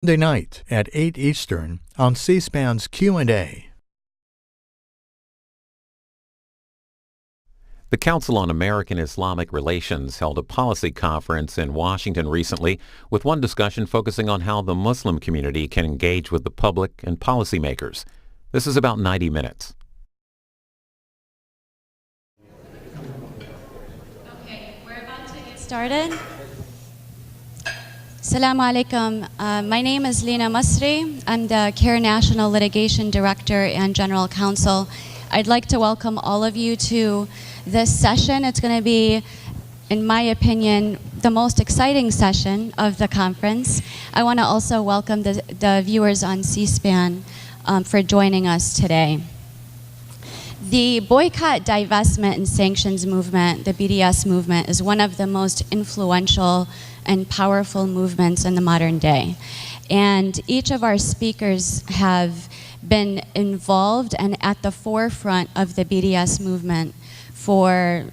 Monday night at 8 Eastern on C-SPAN's Q&A. The Council on American-Islamic Relations held a policy conference in Washington recently, with one discussion focusing on how the Muslim community can engage with the public and policymakers. This is about 90 minutes. Okay, we're about to get started. Assalamu alaikum. My name is Lena Masri. I'm the CAIR National Litigation Director and General Counsel. I'd like to welcome all of you to this session. It's going to be, in my opinion, the most exciting session of the conference. I want to also welcome the viewers on C-SPAN for joining us today. The boycott, divestment, and sanctions movement, the BDS movement, is one of the most influential and powerful movements in the modern day. And each of our speakers have been involved and at the forefront of the BDS movement for,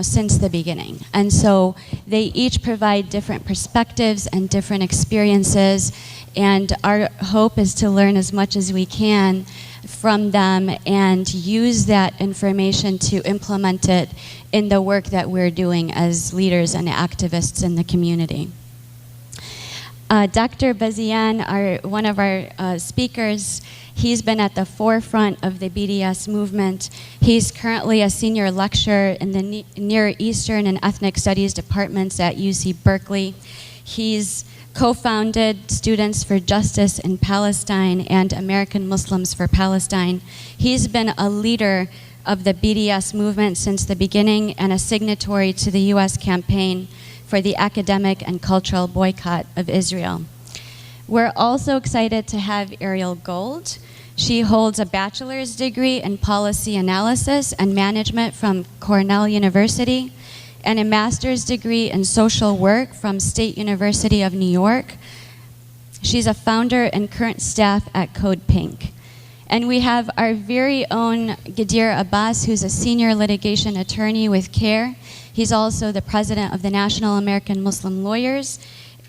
since the beginning. And so they each provide different perspectives and different experiences, and our hope is to learn as much as we can from them and use that information to implement it in the work that we're doing as leaders and activists in the community. Dr. Bazian, one of our speakers, he's been at the forefront of the BDS movement. He's currently a senior lecturer in the Near Eastern and Ethnic Studies departments at UC Berkeley. He's co-founded Students for Justice in Palestine and American Muslims for Palestine. He's been a leader of the BDS movement since the beginning and a signatory to the U.S. campaign for the academic and cultural boycott of Israel. We're also excited to have Ariel Gold. She holds a bachelor's degree in policy analysis and management from Cornell University and a master's degree in social work from State University of New York. She's a founder and current staff at CodePink. And we have our very own Gadeir Abbas, who's a senior litigation attorney with CAIR. He's also the president of the National American Muslim Lawyers,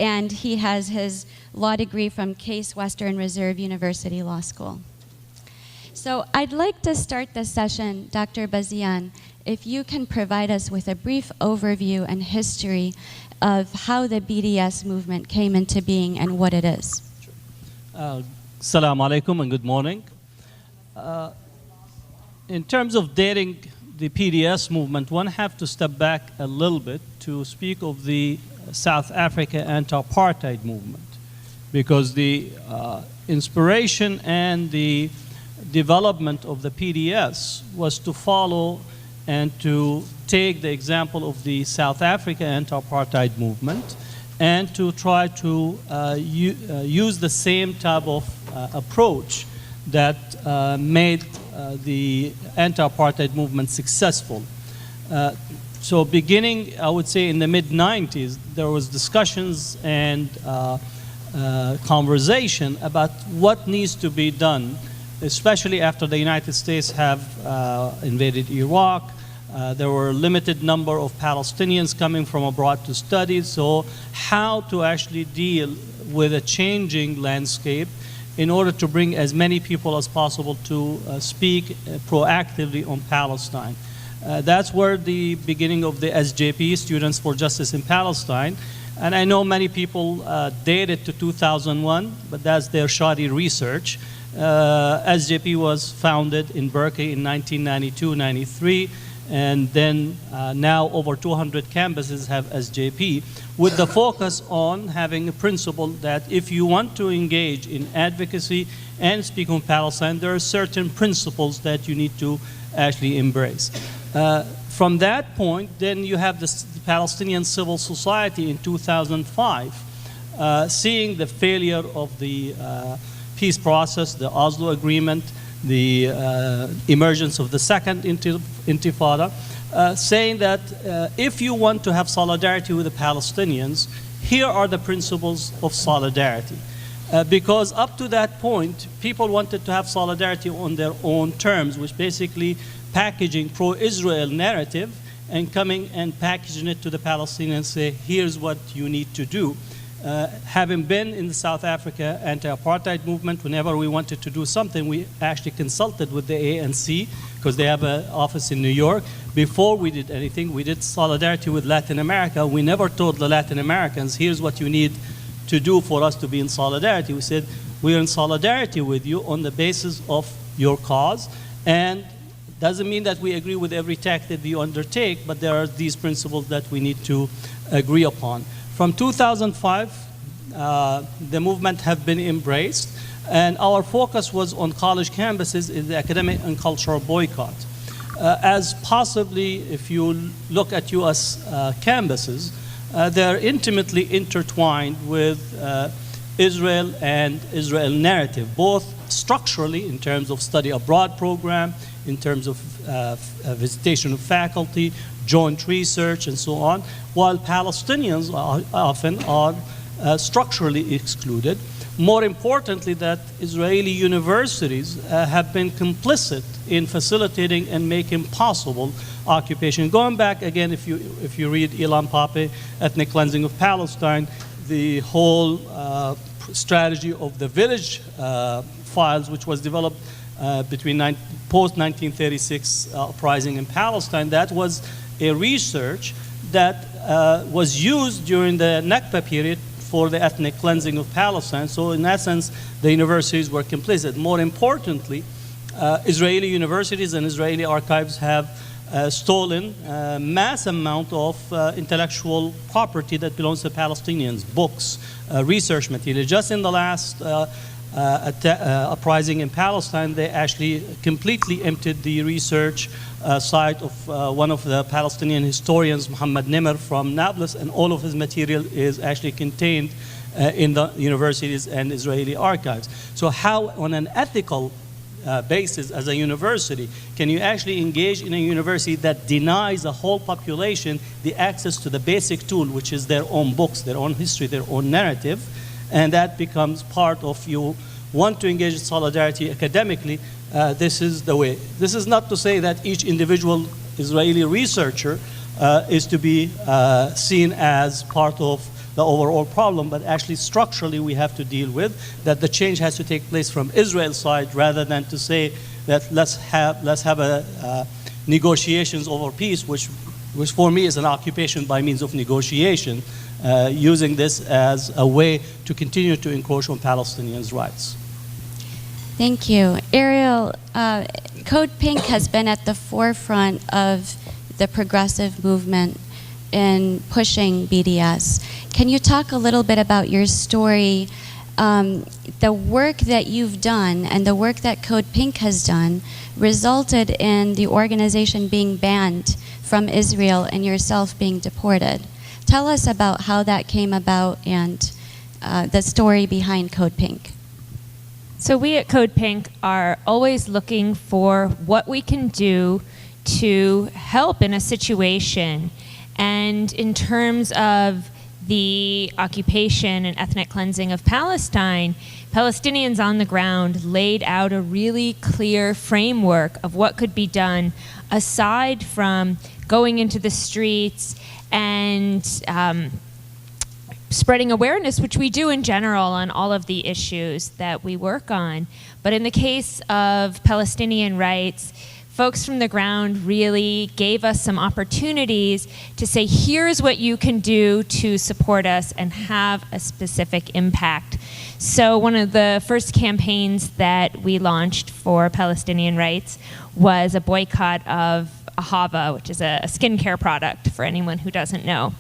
and he has his law degree from Case Western Reserve University Law School. So I'd like to start this session, Dr. Bazian, if you can provide us with a brief overview and history of how the BDS movement came into being and what it is. Assalamu alaikum and good morning. In terms of dating the BDS movement, one have to step back a little bit to speak of the South Africa anti-apartheid movement, because the inspiration and the development of the BDS was to follow and to take the example of the South Africa anti-apartheid movement and to try to use the same type of approach that made the anti-apartheid movement successful. So beginning, I would say, in the mid-90s, there was discussions and conversation about what needs to be done, especially after the United States have invaded Iraq. There were a limited number of Palestinians coming from abroad to study, so how to actually deal with a changing landscape in order to bring as many people as possible to speak proactively on Palestine. That's where the beginning of the SJP, Students for Justice in Palestine, and I know many people date it to 2001, but that's their shoddy research. SJP was founded in Berkeley in 1992-93, and then now over 200 campuses have SJP, with the focus on having a principle that if you want to engage in advocacy and speak on Palestine, there are certain principles that you need to actually embrace. From that point, then you have the Palestinian civil society in 2005, seeing the failure of the peace process, the Oslo Agreement, the emergence of the second intifada, saying that if you want to have solidarity with the Palestinians, here are the principles of solidarity. Because up to that point, people wanted to have solidarity on their own terms, which basically packaging pro-Israel narrative and coming and packaging it to the Palestinians and say, here's what you need to do. Having been in the South Africa anti-apartheid movement, whenever we wanted to do something, we actually consulted with the ANC because they have an office in New York. Before we did anything, we did solidarity with Latin America. We never told the Latin Americans, here's what you need to do for us to be in solidarity. We said, we're in solidarity with you on the basis of your cause, and doesn't mean that we agree with every tack that you undertake, but there are these principles that we need to agree upon. From 2005, the movement have been embraced, and our focus was on college campuses in the academic and cultural boycott. As possibly, if you look at U.S. campuses, they're intimately intertwined with Israel and Israel narrative, both structurally in terms of study abroad program, in terms of visitation of faculty, joint research, and so on, while Palestinians often are structurally excluded. More importantly, that Israeli universities have been complicit in facilitating and making possible occupation. Going back again, if you read Ilan Pappé, Ethnic Cleansing of Palestine, the whole strategy of the village files, which was developed between post-1936 uprising in Palestine, that was a research that was used during the Nakba period for the ethnic cleansing of Palestine. So in essence, the universities were complicit. More importantly, Israeli universities and Israeli archives have stolen a mass amount of intellectual property that belongs to Palestinians, books, research material. Just in the last uprising in Palestine, they actually completely emptied the research site of one of the Palestinian historians, Muhammad Nimr from Nablus, and all of his material is actually contained in the universities and Israeli archives. So how, on an ethical basis as a university, can you actually engage in a university that denies the whole population the access to the basic tool, which is their own books, their own history, their own narrative, and that becomes part of you want to engage in solidarity academically, this is the way. This is not to say that each individual Israeli researcher is to be seen as part of the overall problem, but actually structurally we have to deal with that the change has to take place from Israel's side rather than to say that let's have a negotiations over peace, which for me is an occupation by means of negotiation, using this as a way to continue to encroach on Palestinians' rights. Thank you. Ariel, CodePink has been at the forefront of the progressive movement in pushing BDS. Can you talk a little bit about your story, the work that you've done and the work that CodePink has done resulted in the organization being banned from Israel and yourself being deported. Tell us about how that came about and the story behind CodePink. So we at CodePink are always looking for what we can do to help in a situation. And in terms of the occupation and ethnic cleansing of Palestine, Palestinians on the ground laid out a really clear framework of what could be done aside from going into the streets and spreading awareness, which we do in general on all of the issues that we work on. But in the case of Palestinian rights, folks from the ground really gave us some opportunities to say, here's what you can do to support us and have a specific impact. So one of the first campaigns that we launched for Palestinian rights was a boycott of Ahava, which is a skincare product for anyone who doesn't know.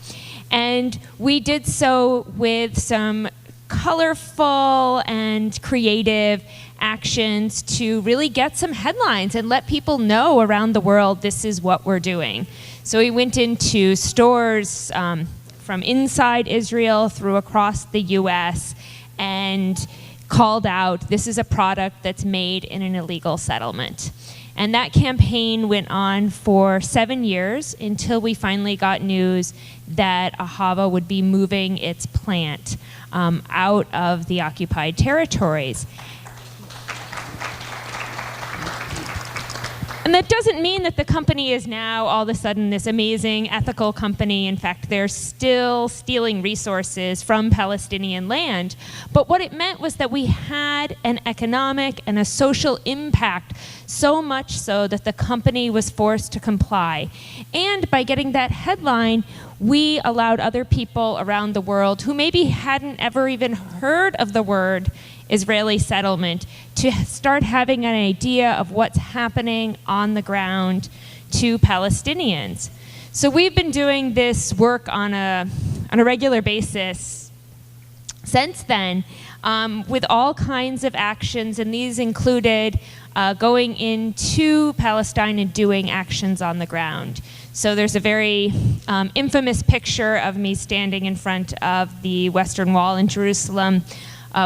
And we did so with some colorful and creative actions to really get some headlines and let people know around the world this is what we're doing. So we went into stores from inside Israel through across the US and called out, this is a product that's made in an illegal settlement. And that campaign went on for 7 years until we finally got news that Ahava would be moving its plant out of the occupied territories. And that doesn't mean that the company is now all of a sudden this amazing ethical company. In fact, they're still stealing resources from Palestinian land. But what it meant was that we had an economic and a social impact, so much so that the company was forced to comply. And by getting that headline, we allowed other people around the world who maybe hadn't ever even heard of the word Israeli settlement to start having an idea of what's happening on the ground to Palestinians. So we've been doing this work on a regular basis since then, with all kinds of actions, and these included going into Palestine and doing actions on the ground. So there's a very infamous picture of me standing in front of the Western Wall in Jerusalem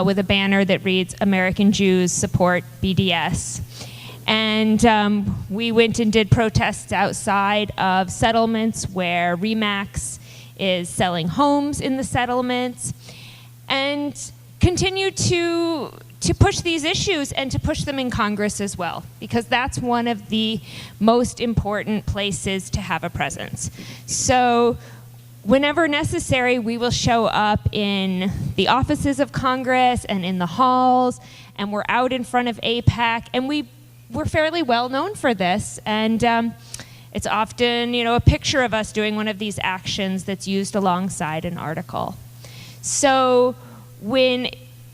with a banner that reads, "American Jews support BDS." And we went and did protests outside of settlements where Remax is selling homes in the settlements, and continue to push these issues and to push them in Congress as well, because that's one of the most important places to have a presence. So whenever necessary, we will show up in the offices of Congress and in the halls, and we're out in front of AIPAC, and we're fairly well known for this, and it's often, a picture of us doing one of these actions that's used alongside an article. So when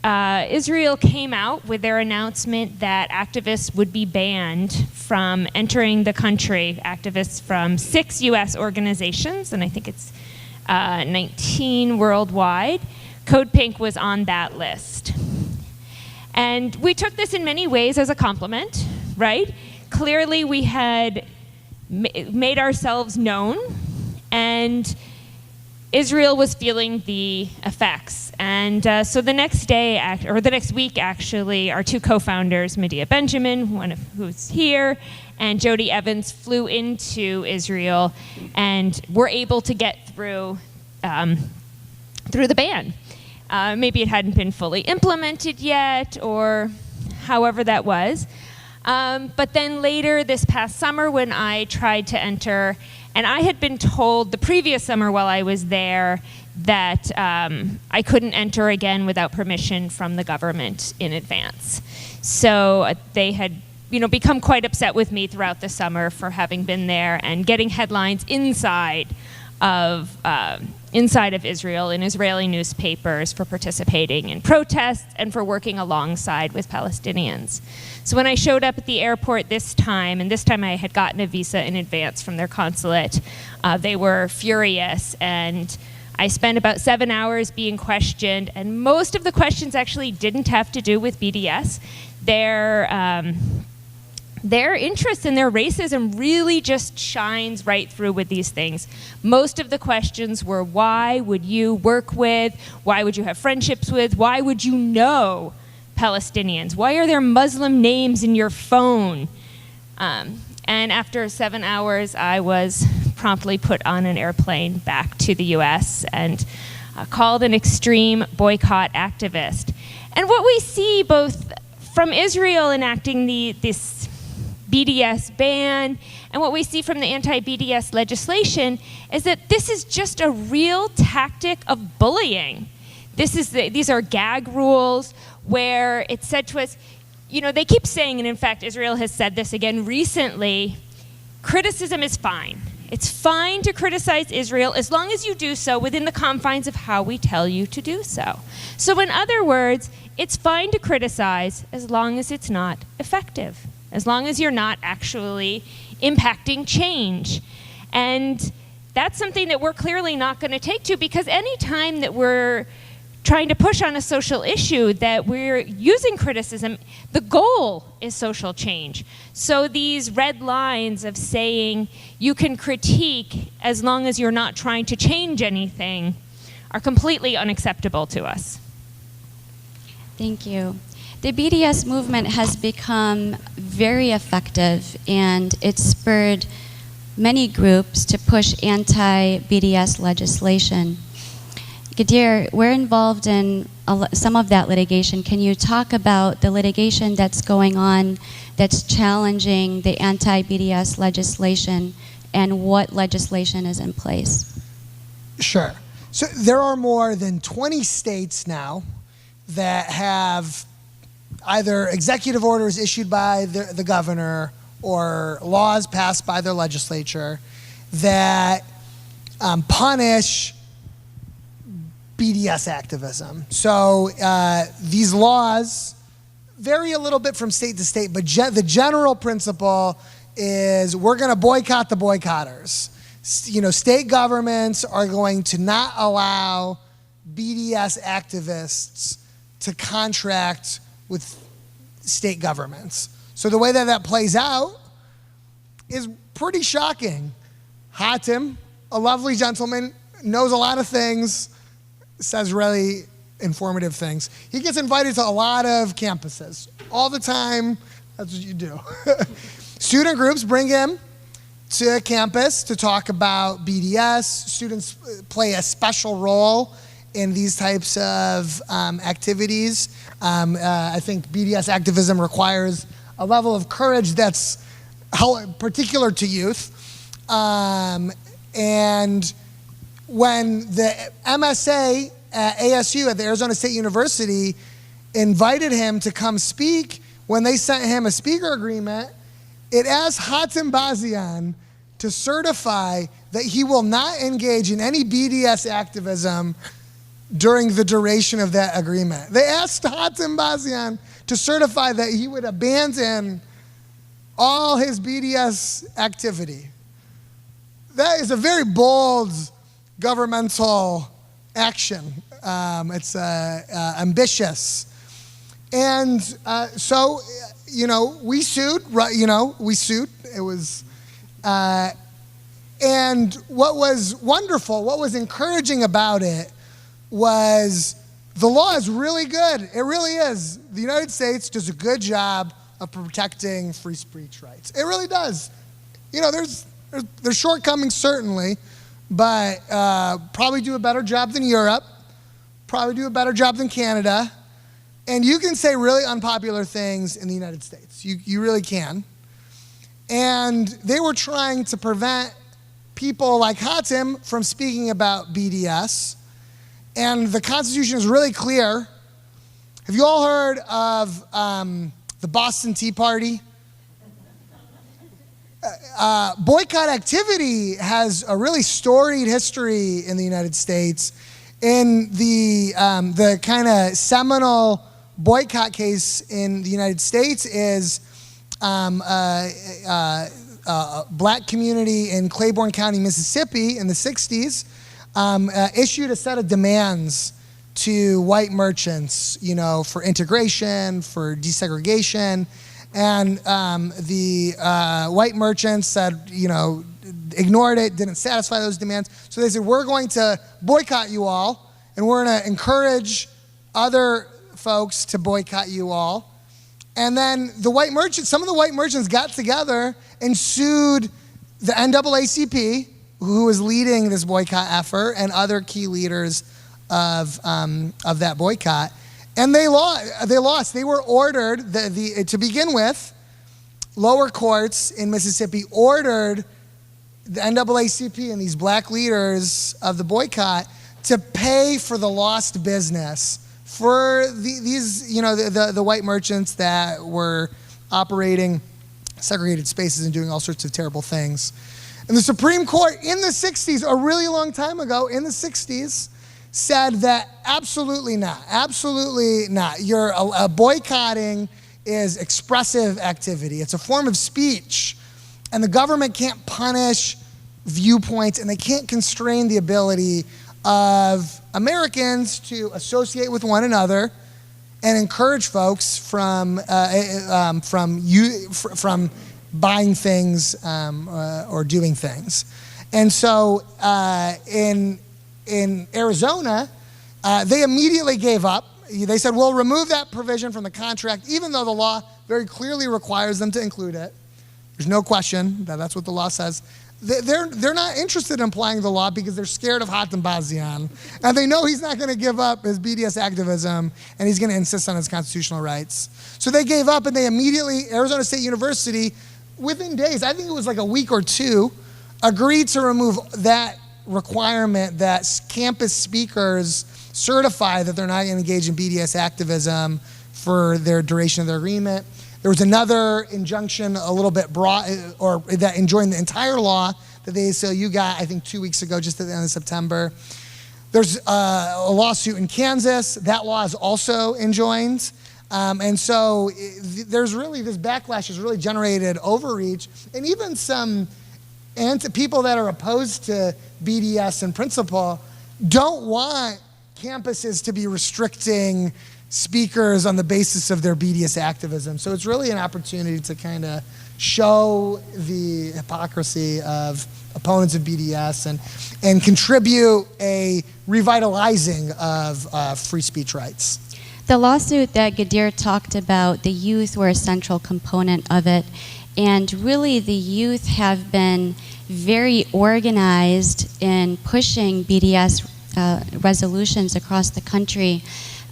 Israel came out with their announcement that activists would be banned from entering the country, activists from 6 U.S. organizations, and I think it's 19 worldwide, CodePink was on that list. And we took this in many ways as a compliment, right? Clearly we had made ourselves known, and Israel was feeling the effects. And so the next day, or the next week actually, our 2 co-founders, Medea Benjamin, one of who's here, and Jody Evans, flew into Israel and were able to get through the ban. Maybe it hadn't been fully implemented yet, or however that was. But then later this past summer when I tried to enter, and I had been told the previous summer while I was there that I couldn't enter again without permission from the government in advance. So they had become quite upset with me throughout the summer for having been there and getting headlines inside of Israel in Israeli newspapers for participating in protests and for working alongside with Palestinians. So when I showed up at the airport this time, and this time I had gotten a visa in advance from their consulate, they were furious, and I spent about 7 hours being questioned, and most of the questions actually didn't have to do with BDS. Their interest in their racism really just shines right through with these things. Most of the questions were, why would you work with, why would you have friendships with, why would you know Palestinians? Why are there Muslim names in your phone? And after 7 hours, I was promptly put on an airplane back to the US and called an extreme boycott activist. And what we see both from Israel enacting this BDS ban and what we see from the anti-BDS legislation is that this is just a real tactic of bullying. These are gag rules where it's said to us, they keep saying, and in fact Israel has said this again recently, criticism is fine. It's fine to criticize Israel as long as you do so within the confines of how we tell you to do so. So in other words, it's fine to criticize as long as it's not effective, as long as you're not actually impacting change. And that's something that we're clearly not going to take to, because any time that we're trying to push on a social issue that we're using criticism, the goal is social change. So these red lines of saying you can critique as long as you're not trying to change anything are completely unacceptable to us. Thank you. The BDS movement has become very effective, and it's spurred many groups to push anti-BDS legislation. Gadeir, we're involved in some of that litigation. Can you talk about the litigation that's going on that's challenging the anti-BDS legislation, and what legislation is in place? Sure. So there are more than 20 states now that have either executive orders issued by the governor or laws passed by their legislature that punish BDS activism. So these laws vary a little bit from state to state, but the general principle is we're going to boycott the boycotters. State governments are going to not allow BDS activists to contract with state governments. So the way that plays out is pretty shocking. Hatem, a lovely gentleman, knows a lot of things, says really informative things. He gets invited to a lot of campuses all the time. That's what you do. Student groups bring him to campus to talk about BDS. Students play a special role in these types of activities. I think BDS activism requires a level of courage that's particular to youth. And when the MSA at ASU, at the Arizona State University, invited him to come speak, when they sent him a speaker agreement, it asked Hatem Bazian to certify that he will not engage in any BDS activism during the duration of that agreement. They asked Hatem Bazian to certify that he would abandon all his BDS activity. That is a very bold governmental action. It's ambitious. And so, we sued, we sued. It was, and what was wonderful, what was encouraging about it was the law is really good. It really is. The United States does a good job of protecting free speech rights. It really does. There's shortcomings certainly, but probably do a better job than Europe, probably do a better job than Canada, and you can say really unpopular things in the United States. You really can. And they were trying to prevent people like Hatem from speaking about BDS. And the Constitution is really clear. Have you all heard of the Boston Tea Party? Boycott activity has a really storied history in the United States. In the kind of seminal boycott case in the United States is a black community in Claiborne County, Mississippi in the 60s issued a set of demands to white merchants, for integration, for desegregation. And the white merchants said, ignored it, didn't satisfy those demands. So they said, we're going to boycott you all, and we're going to encourage other folks to boycott you all. And then some of the white merchants got together and sued the NAACP, who was leading this boycott effort, and other key leaders of that boycott. And they lost. They were ordered, to begin with, lower courts in Mississippi ordered the NAACP and these black leaders of the boycott to pay for the lost business for the white merchants that were operating segregated spaces and doing all sorts of terrible things. And the Supreme Court in the 60s, a really long time ago, in the 60s, said that absolutely not. You're boycotting is expressive activity. It's a form of speech. And the government can't punish viewpoints, and they can't constrain the ability of Americans to associate with one another and encourage folks from buying things or doing things. And so in Arizona, they immediately gave up. They said, we'll remove that provision from the contract, even though the law very clearly requires them to include it. There's no question that that's what the law says. they're not interested in applying the law because they're scared of Hatem Bazian, and they know he's not going to give up his BDS activism, and he's going to insist on his constitutional rights. So they gave up, and they immediately, Arizona State University, within days, I think it was like a week or two, agreed to remove that requirement that campus speakers certify that they're not going to engage in BDS activism for their duration of their agreement. There was another injunction a little bit broad, or that enjoined the entire law that the ACLU got, I think 2 weeks ago, just at the end of September. There's a lawsuit in Kansas. That law is also enjoined. And so there's really, this backlash has really generated overreach. And even some people that are opposed to BDS in principle don't want campuses to be restricting speakers on the basis of their BDS activism. So it's really an opportunity to kind of show the hypocrisy of opponents of BDS and contribute a revitalizing of free speech rights. The lawsuit that Gadeir talked about, the youth were a central component of it, and really the youth have been very organized in pushing BDS resolutions across the country.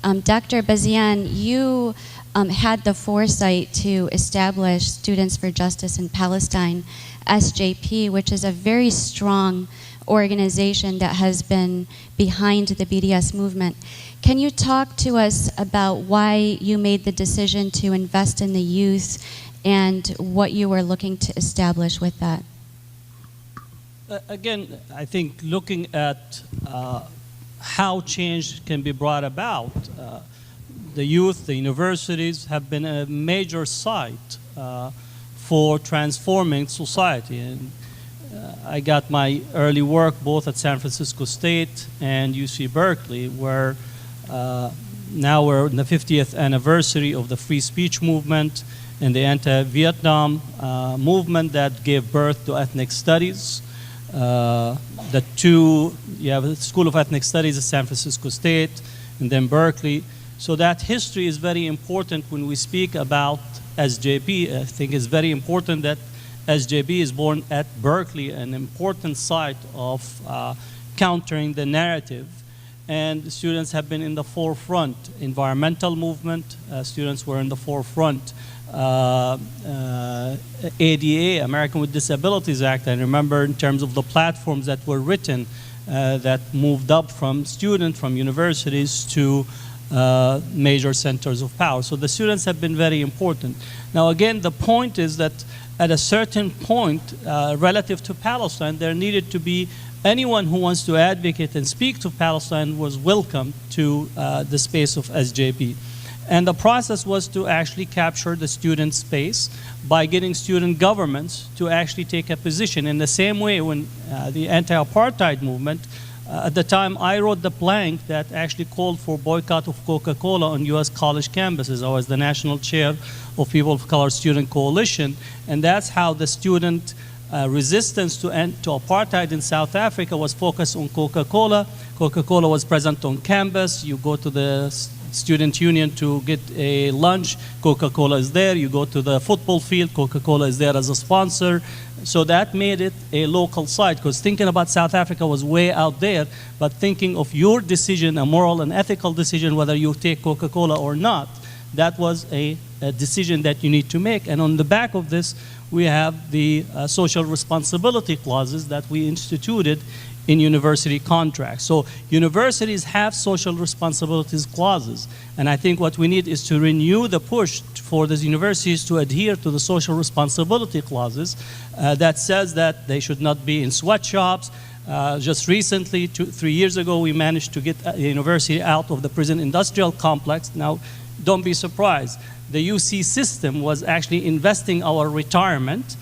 Dr. Bazian, you had the foresight to establish Students for Justice in Palestine, SJP, which is a very strong organization that has been behind the BDS movement. Can you talk to us about why you made the decision to invest in the youth and what you were looking to establish with that? Again, I think looking at how change can be brought about, the youth, the universities have been a major site for transforming society. And I got my early work both at San Francisco State and UC Berkeley, where now we're in the 50th anniversary of the free speech movement and the anti-Vietnam movement that gave birth to ethnic studies. You have the School of Ethnic Studies at San Francisco State and then Berkeley. So that history is very important when we speak about SJP. I think it's very important that SJP is born at Berkeley, an important site of countering the narrative. And the students have been in the forefront. Environmental movement, students were in the forefront. ADA, American with Disabilities Act, I remember in terms of the platforms that were written that moved up from students, from universities to major centers of power. So the students have been very important. Now again, the point is that at a certain point, relative to Palestine, there needed to be anyone who wants to advocate and speak to Palestine was welcome to the space of SJP. And the process was to actually capture the student space by getting student governments to actually take a position. In the same way when the anti-apartheid movement, at the time I wrote the plank that actually called for boycott of Coca-Cola on US college campuses. I was the national chair of People of Color Student Coalition, and that's how the student resistance to apartheid in South Africa was focused on Coca-Cola. Coca-Cola was present on campus. You go to the student union to get a lunch, Coca-Cola is there. You go to the football field, Coca-Cola is there as a sponsor. So that made it a local site, because thinking about South Africa was way out there, but thinking of your decision, a moral and ethical decision, whether you take Coca-Cola or not, that was a decision that you need to make. And on the back of this, we have the social responsibility clauses that we instituted in university contracts. So universities have social responsibilities clauses, and I think what we need is to renew the push for the universities to adhere to the social responsibility clauses that says that they should not be in sweatshops. Just recently, 3 years ago, we managed to get the university out of the prison industrial complex. Now, don't be surprised. The UC system was actually investing our retirement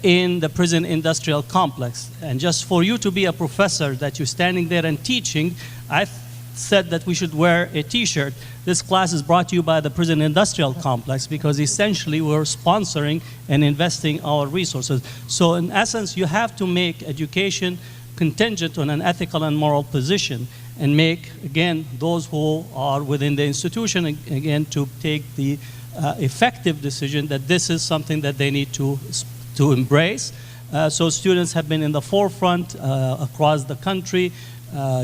in the prison industrial complex. And just for you to be a professor, that you're standing there and teaching, I said that we should wear a t-shirt. This class is brought to you by the prison industrial complex, because essentially we're sponsoring and investing our resources. So in essence, you have to make education contingent on an ethical and moral position, and make, again, those who are within the institution, again, to take the effective decision that this is something that they need to embrace. So students have been in the forefront across the country.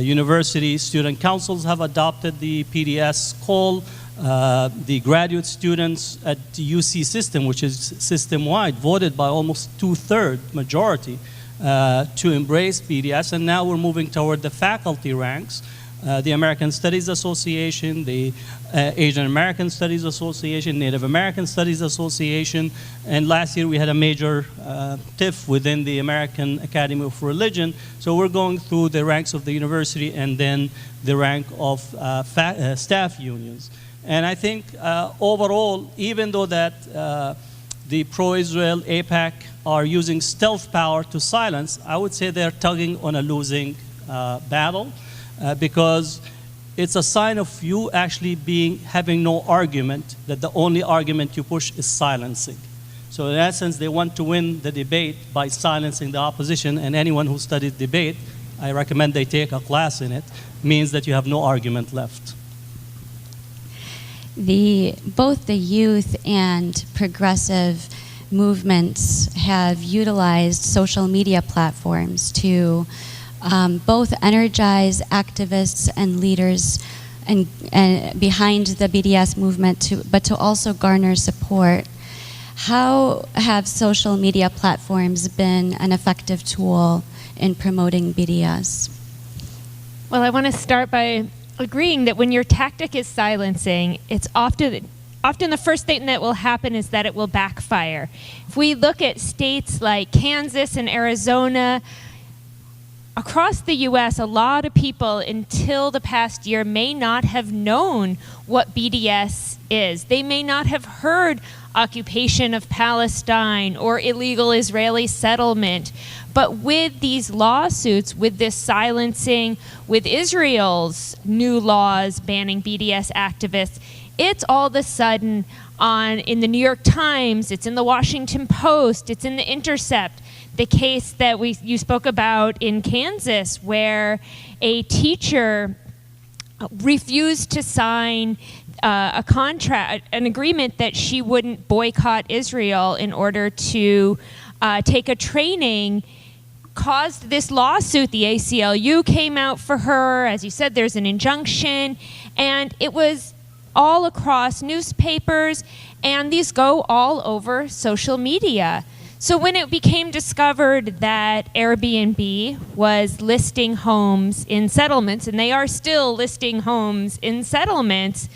University student councils have adopted the PDS call. The graduate students at the UC system, which is system-wide, voted by almost 2/3 majority to embrace BDS, and now we're moving toward the faculty ranks. The American Studies Association, the Asian American Studies Association, Native American Studies Association, and last year we had a major TIF within the American Academy of Religion. So we're going through the ranks of the university and then the rank of staff unions. And I think overall, even though that the pro-Israel AIPAC are using stealth power to silence, I would say they're tugging on a losing battle. Because it's a sign of you actually having no argument, that the only argument you push is silencing. So in essence, they want to win the debate by silencing the opposition, and anyone who studies debate, I recommend they take a class in it, means that you have no argument left. Both the youth and progressive movements have utilized social media platforms to both energize activists and leaders and behind the BDS movement, but to also garner support. How have social media platforms been an effective tool in promoting BDS? Well, I want to start by agreeing that when your tactic is silencing, it's often the first thing that will happen is that it will backfire. If we look at states like Kansas and Arizona, across the U.S., a lot of people until the past year may not have known what BDS is. They may not have heard occupation of Palestine or illegal Israeli settlement. But with these lawsuits, with this silencing, with Israel's new laws banning BDS activists, it's all of a sudden in the New York Times, it's in the Washington Post, it's in the Intercept. The case that you spoke about in Kansas, where a teacher refused to sign an agreement that she wouldn't boycott Israel in order to take a training, caused this lawsuit. The ACLU came out for her. As you said, there's an injunction, and it was all across newspapers, and these go all over social media. So when it became discovered that Airbnb was listing homes in settlements, and they are still listing homes in settlements,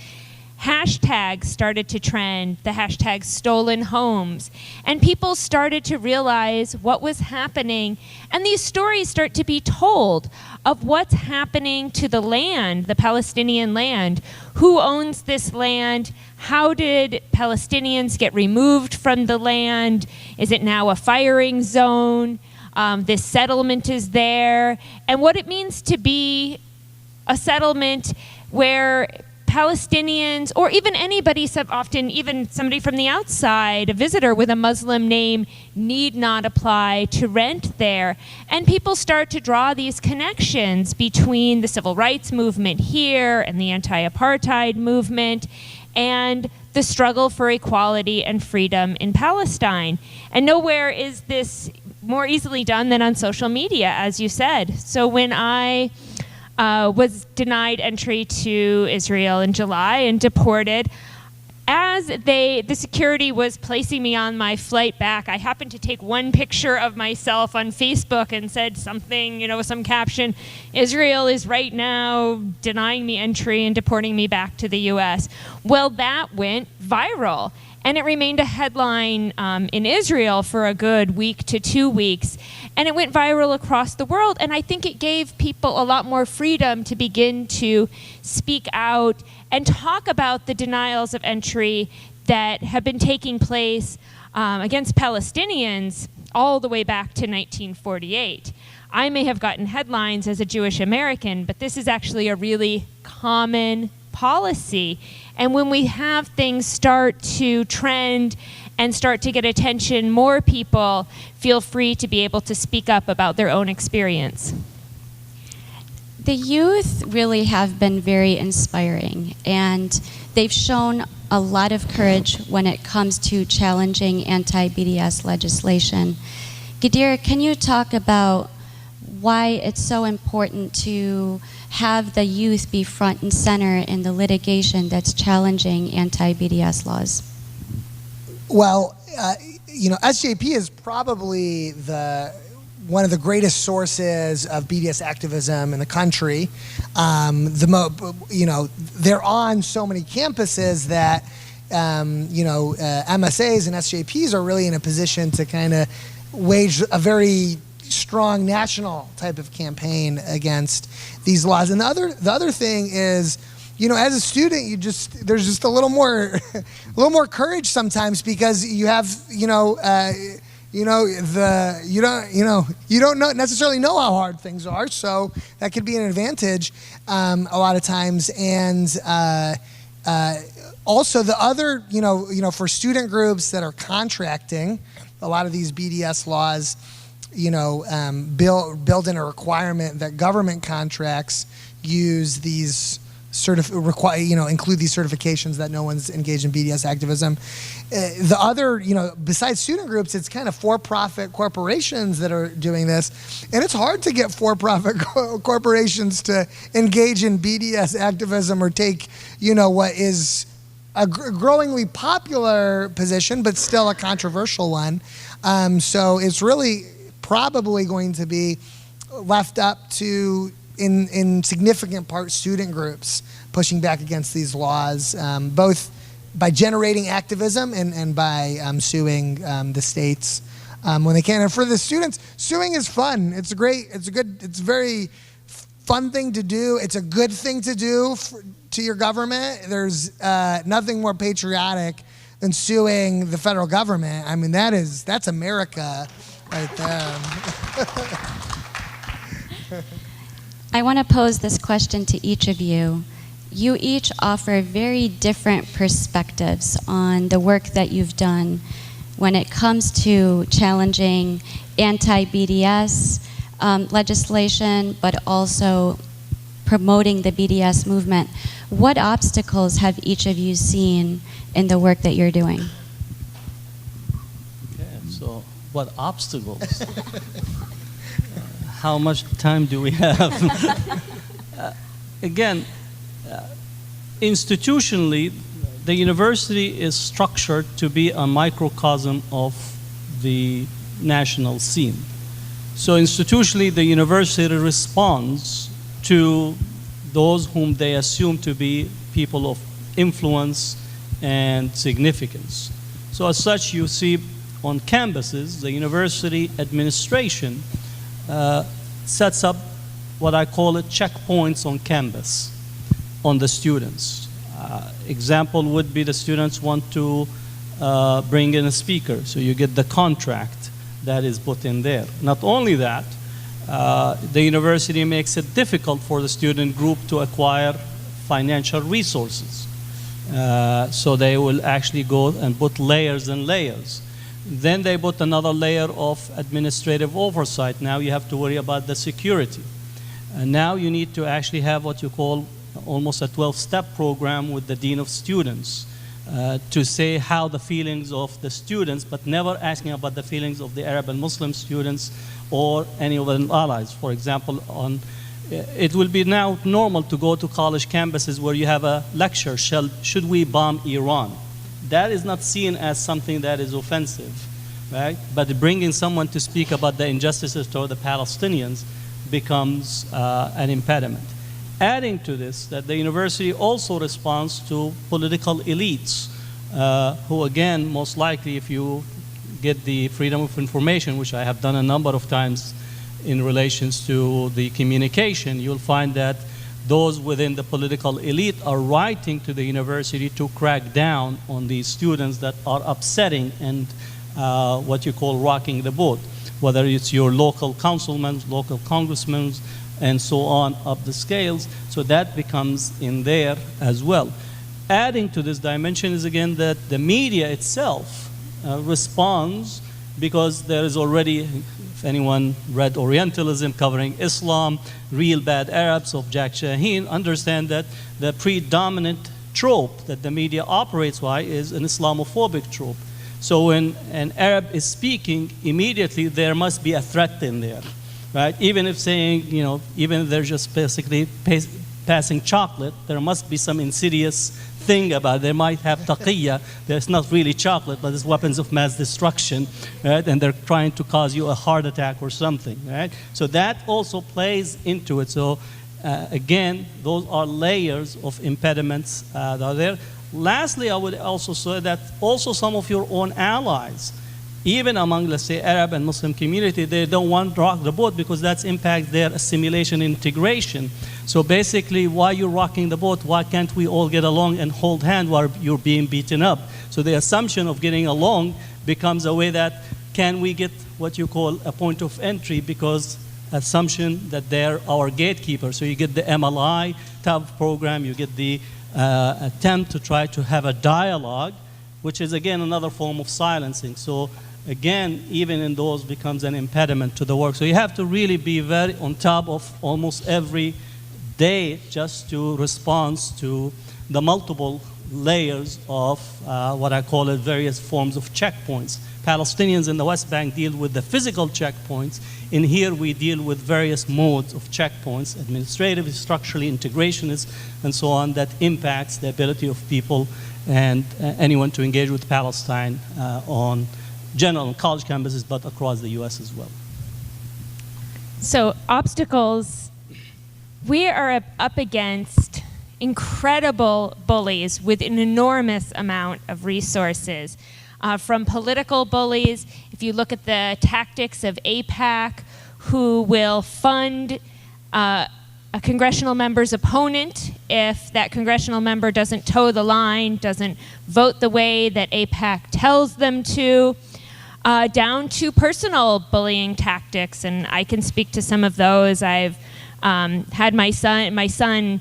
hashtags started to trend, the hashtag stolen homes, and people started to realize what was happening, and these stories start to be told of what's happening to the land, the Palestinian land. Who owns this land? How did Palestinians get removed from the land? Is it now a firing zone? This settlement is there, and what it means to be a settlement where Palestinians, or even anybody, often even somebody from the outside, a visitor with a Muslim name, need not apply to rent there. And people start to draw these connections between the civil rights movement here and the anti-apartheid movement and the struggle for equality and freedom in Palestine. And nowhere is this more easily done than on social media, as you said. So when I was denied entry to Israel in July and deported, as the security was placing me on my flight back, I happened to take one picture of myself on Facebook and said something, with some caption, "Israel is right now denying me entry and deporting me back to the U.S." Well, that went viral. And it remained a headline in Israel for a good week to 2 weeks. And it went viral across the world. And I think it gave people a lot more freedom to begin to speak out and talk about the denials of entry that have been taking place against Palestinians all the way back to 1948. I may have gotten headlines as a Jewish American, but this is actually a really common policy. And when we have things start to trend and start to get attention, more people feel free to be able to speak up about their own experience. The youth really have been very inspiring, and they've shown a lot of courage when it comes to challenging anti-BDS legislation. Gadeir, can you talk about why it's so important to have the youth be front and center in the litigation that's challenging anti-BDS laws? Well, SJP is probably one of the greatest sources of BDS activism in the country. They're on so many campuses that MSAs and SJPs are really in a position to kind of wage a very strong national type of campaign against these laws. And the other thing is, as a student, there's just a little more courage sometimes, because you have you don't necessarily know how hard things are, so that could be an advantage a lot of times. And also the other for student groups that are contracting, a lot of these BDS laws build in a requirement that government contracts use these include these certifications that no one's engaged in BDS activism. The other, besides student groups, it's kind of for-profit corporations that are doing this, and it's hard to get for-profit corporations to engage in BDS activism or take, what is a growingly popular position, but still a controversial one. So it's really probably going to be left up to, in significant part, student groups pushing back against these laws, both by generating activism and by suing the states when they can. And for the students, suing is fun. It's a very fun thing to do. It's a good thing to do to your government. There's nothing more patriotic than suing the federal government. I mean, that's America right there. I want to pose this question to each of you. You each offer very different perspectives on the work that you've done when it comes to challenging anti-BDS legislation, but also promoting the BDS movement. What obstacles have each of you seen in the work that you're doing? Okay, so what obstacles? How much time do we have? Again, institutionally, the university is structured to be a microcosm of the national scene. So institutionally, the university responds to those whom they assume to be people of influence and significance. So as such, you see on campuses, the university administration sets up what I call it checkpoints on campus on the students. Example would be the students want to bring in a speaker, so you get the contract that is put in there. Not only that, the university makes it difficult for the student group to acquire financial resources. So they will actually go and put layers and layers. Then they put another layer of administrative oversight. Now you have to worry about the security. And now you need to actually have what you call almost a 12-step program with the dean of students to say how the feelings of the students, but never asking about the feelings of the Arab and Muslim students or any of the allies. For example, it will be now normal to go to college campuses where you have a lecture, should we bomb Iran? That is not seen as something that is offensive, right? But bringing someone to speak about the injustices toward the Palestinians becomes an impediment. Adding to this, that the university also responds to political elites, who again, most likely if you get the freedom of information, which I have done a number of times in relations to the communication, you'll find that those within the political elite are writing to the university to crack down on these students that are upsetting and what you call rocking the boat, whether it's your local councilmen, local congressmen, and so on up the scales. So that becomes in there as well. Adding to this dimension is again that the media itself responds, because there is already, if anyone read Orientalism covering Islam, Real Bad Arabs of Jack Shaheen, understand that the predominant trope that the media operates by is an Islamophobic trope. So when an Arab is speaking, immediately there must be a threat in there, right? Even if saying, even if they're just basically passing chocolate, there must be some insidious thing about it. They might have taqiyya. There's not really chocolate, but it's weapons of mass destruction, right? And they're trying to cause you a heart attack or something, right? So that also plays into it. So again, those are layers of impediments that are there. Lastly, I would also say that also some of your own allies, even among, let's say, Arab and Muslim community, they don't want to rock the boat because that impacts their assimilation and integration. So basically, why you're rocking the boat, why can't we all get along and hold hands while you're being beaten up? So the assumption of getting along becomes a way that, can we get what you call a point of entry, because assumption that they're our gatekeeper. So you get the MLI type of program, you get the attempt to try to have a dialogue, which is again another form of silencing. So again, even in those becomes an impediment to the work. So you have to really be very on top of almost every day just to respond to the multiple layers of what I call it various forms of checkpoints. Palestinians in the West Bank deal with the physical checkpoints. In here, we deal with various modes of checkpoints, administrative, structurally, integrationist, and so on, that impacts the ability of people and anyone to engage with Palestine on general college campuses, but across the U.S. as well. So obstacles, we are up against incredible bullies with an enormous amount of resources. From political bullies, if you look at the tactics of AIPAC, who will fund a congressional member's opponent if that congressional member doesn't toe the line, doesn't vote the way that AIPAC tells them to, down to personal bullying tactics, and I can speak to some of those. I've had my son,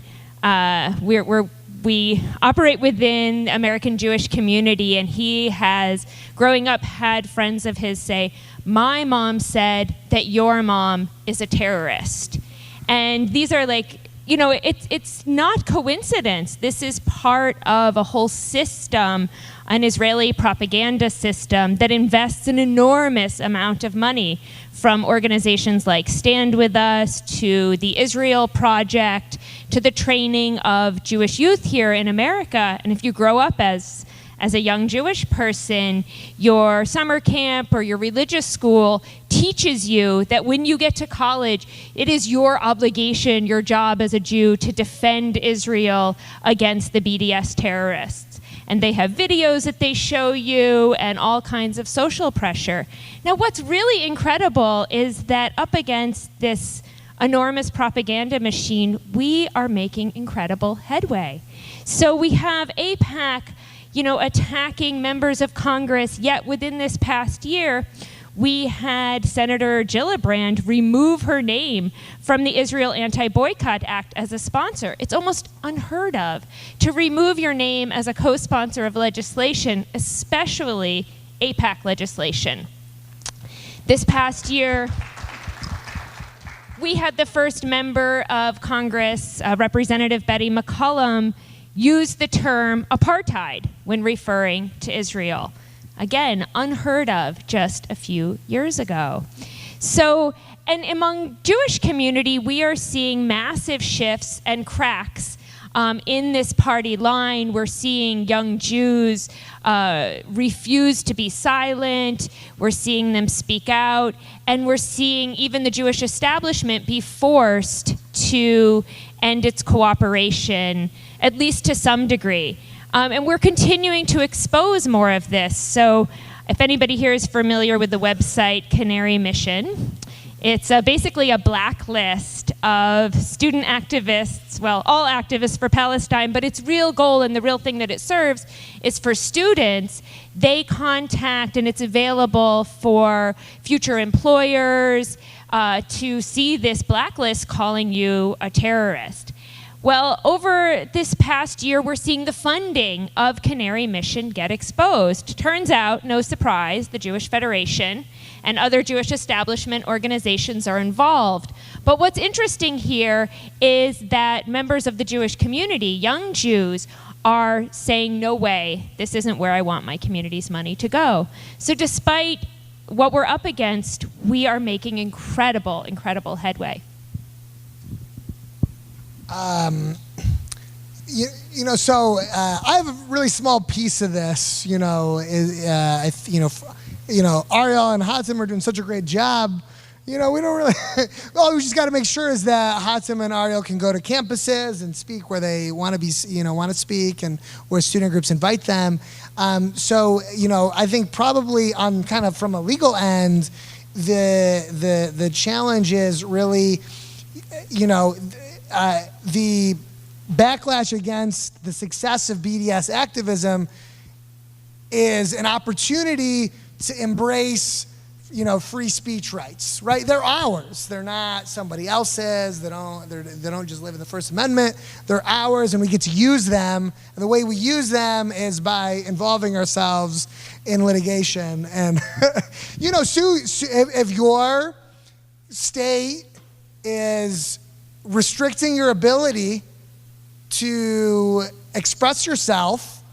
we operate within the American Jewish community, and he has, growing up, had friends of his say, my mom said that your mom is a terrorist. And these are like, it's not coincidence. This is part of a whole system, an Israeli propaganda system that invests an enormous amount of money, from organizations like Stand With Us to the Israel Project to the training of Jewish youth here in America. And if you grow up as a young Jewish person, your summer camp or your religious school teaches you that when you get to college, it is your obligation, your job as a Jew, to defend Israel against the BDS terrorists. And they have videos that they show you and all kinds of social pressure. Now, what's really incredible is that up against this enormous propaganda machine, we are making incredible headway. So we have AIPAC, attacking members of Congress, yet within this past year, we had Senator Gillibrand remove her name from the Israel Anti-Boycott Act as a sponsor. It's almost unheard of to remove your name as a co-sponsor of legislation, especially AIPAC legislation. This past year, we had the first member of Congress, Representative Betty McCollum, use the term apartheid when referring to Israel. Again, unheard of just a few years ago. So, and among Jewish community, we are seeing massive shifts and cracks in this party line. We're seeing young Jews refuse to be silent. We're seeing them speak out. And we're seeing even the Jewish establishment be forced to end its cooperation, at least to some degree. And we're continuing to expose more of this. So if anybody here is familiar with the website Canary Mission, it's basically a blacklist of student activists, well, all activists for Palestine, but its real goal and the real thing that it serves is for students. They contact, and it's available for future employers to see this blacklist calling you a terrorist. Well, over this past year, we're seeing the funding of Canary Mission get exposed. Turns out, no surprise, the Jewish Federation and other Jewish establishment organizations are involved. But what's interesting here is that members of the Jewish community, young Jews, are saying, no way, this isn't where I want my community's money to go. So despite what we're up against, we are making incredible, incredible headway. So I have a really small piece of this. Ariel and Hatem are doing such a great job. We don't really. All we just got to make sure is that Hatem and Ariel can go to campuses and speak where they want to be, want to speak, and where student groups invite them. I think probably on kind of from a legal end, the challenge is really, the backlash against the success of BDS activism is an opportunity to embrace, free speech rights, right? They're ours. They're not somebody else's. They don't just live in the First Amendment. They're ours, and we get to use them. And the way we use them is by involving ourselves in litigation. And, if your state is restricting your ability to express yourself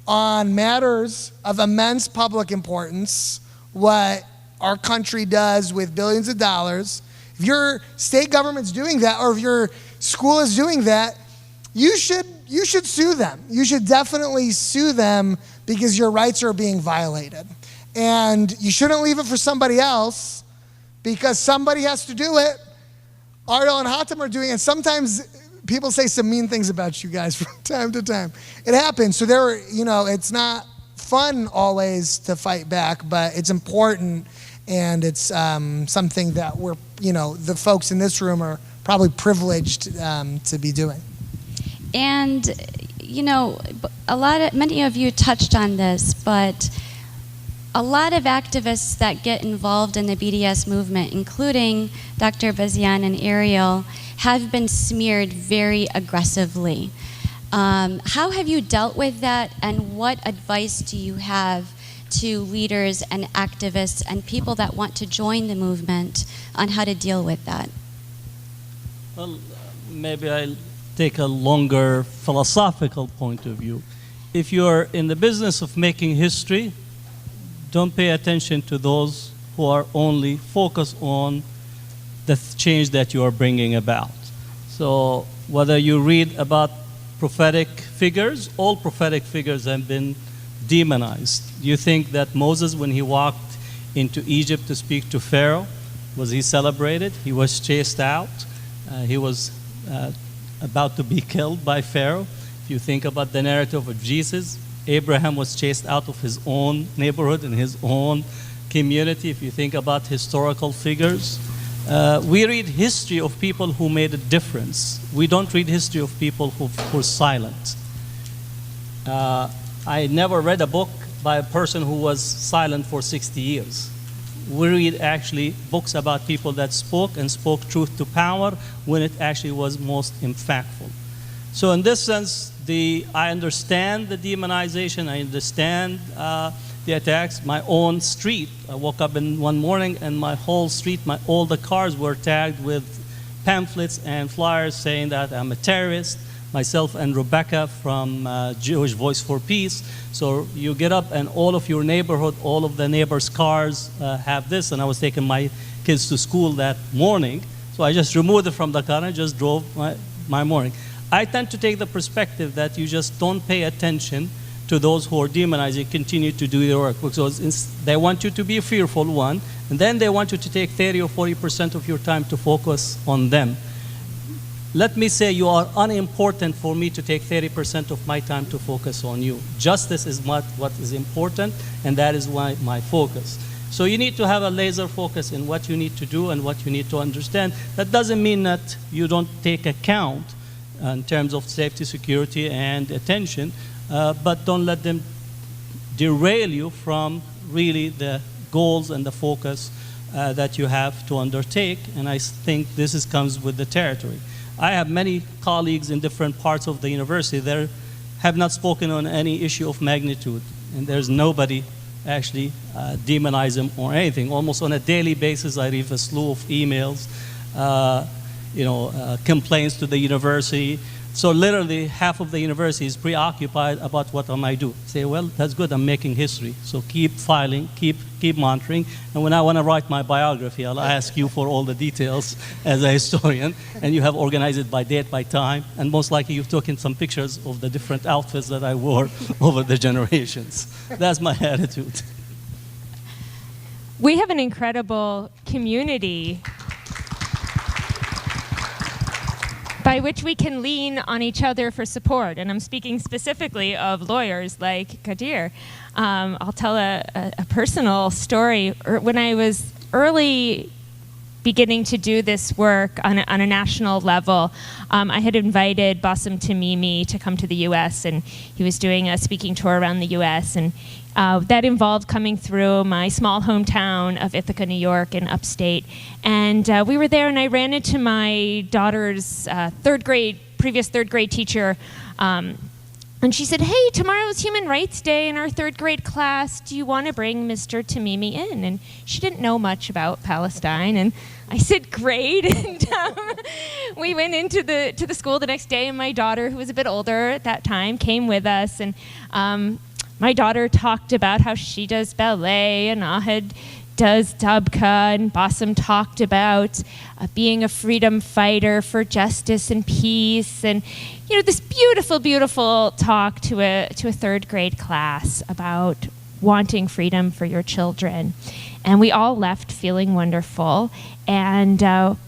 on matters of immense public importance, what our country does with billions of dollars, if your state government's doing that, or if your school is doing that, you should sue them. You should definitely sue them, because your rights are being violated. And you shouldn't leave it for somebody else, because somebody has to do it. Ariel and Hatem are doing it. Sometimes people say some mean things about you guys from time to time. It happens. So it's not fun always to fight back, but it's important, and it's something that we're, the folks in this room are probably privileged to be doing. And, many of you touched on this, but a lot of activists that get involved in the BDS movement, including Dr. Bazian and Ariel, have been smeared very aggressively. How have you dealt with that, and what advice do you have to leaders and activists and people that want to join the movement on how to deal with that? Well, maybe I'll take a longer philosophical point of view. If you're in the business of making history, don't pay attention to those who are only focused on the change that you are bringing about. So whether you read about prophetic figures, all prophetic figures have been demonized. You think that Moses, when he walked into Egypt to speak to Pharaoh, was he celebrated? He was chased out. He was about to be killed by Pharaoh. If you think about the narrative of Jesus, Abraham was chased out of his own neighborhood and his own community. If you think about historical figures, we read history of people who made a difference. We don't read history of people who were silent. I never read a book by a person who was silent for 60 years. We read actually books about people that spoke and spoke truth to power when it actually was most impactful. So in this sense, I understand the demonization, I understand the attacks. My own street, I woke up in one morning and my whole street, all the cars were tagged with pamphlets and flyers saying that I'm a terrorist, myself and Rebecca from Jewish Voice for Peace. So you get up and all of your neighborhood, all of the neighbors' cars have this, and I was taking my kids to school that morning. So I just removed it from the car and just drove my morning. I tend to take the perspective that you just don't pay attention to those who are demonizing, continue to do their work, because they want you to be fearful, one, and then they want you to take 30 or 40% of your time to focus on them. Let me say you are unimportant for me to take 30% of my time to focus on you. Justice is what is important, and that is why my focus. So you need to have a laser focus in what you need to do and what you need to understand. That doesn't mean that you don't take account in terms of safety, security, and attention, but don't let them derail you from really the goals and the focus that you have to undertake, and I think this comes with the territory. I have many colleagues in different parts of the university that have not spoken on any issue of magnitude, and there's nobody actually demonize them or anything. Almost on a daily basis, I read a slew of emails, complaints to the university, So literally half of the university is preoccupied about what I might do. Say, well, that's good, I'm making history. So keep filing, keep monitoring. And when I want to write my biography, I'll ask you for all the details as a historian. And you have organized it by date, by time. And most likely you've taken some pictures of the different outfits that I wore over the generations. That's my attitude. We have an incredible community by which we can lean on each other for support. And I'm speaking specifically of lawyers like Gadeir. I'll tell a personal story. When I was early beginning to do this work on a national level, I had invited Bassem Tamimi to come to the US, and he was doing a speaking tour around the US, and that involved coming through my small hometown of Ithaca, New York, in upstate. And we were there, and I ran into my daughter's previous third grade teacher. And she said, hey, tomorrow's Human Rights Day in our third grade class. Do you want to bring Mr. Tamimi in? And she didn't know much about Palestine. And I said, great. And we went into the school the next day, and my daughter, who was a bit older at that time, came with us. And my daughter talked about how she does ballet, and Ahad does dabka, and Bassem talked about being a freedom fighter for justice and peace, and this beautiful, beautiful talk to a third grade class about wanting freedom for your children. And we all left feeling wonderful. And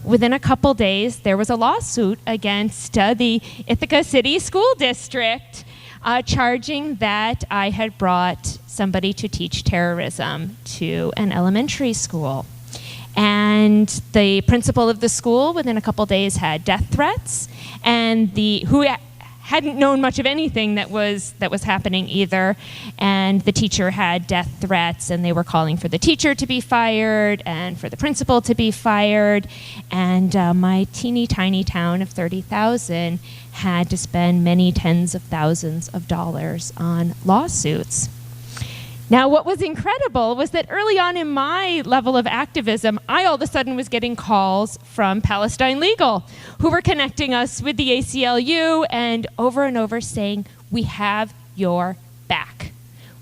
within a couple days, there was a lawsuit against the Ithaca City School District, charging that I had brought somebody to teach terrorism to an elementary school. And the principal of the school, within a couple days, had death threats, and who hadn't known much of anything that was happening either. And the teacher had death threats, and they were calling for the teacher to be fired and for the principal to be fired. And my teeny tiny town of 30,000 had to spend many tens of thousands of dollars on lawsuits. Now, what was incredible was that early on in my level of activism, I all of a sudden was getting calls from Palestine Legal, who were connecting us with the ACLU and over saying, we have your back.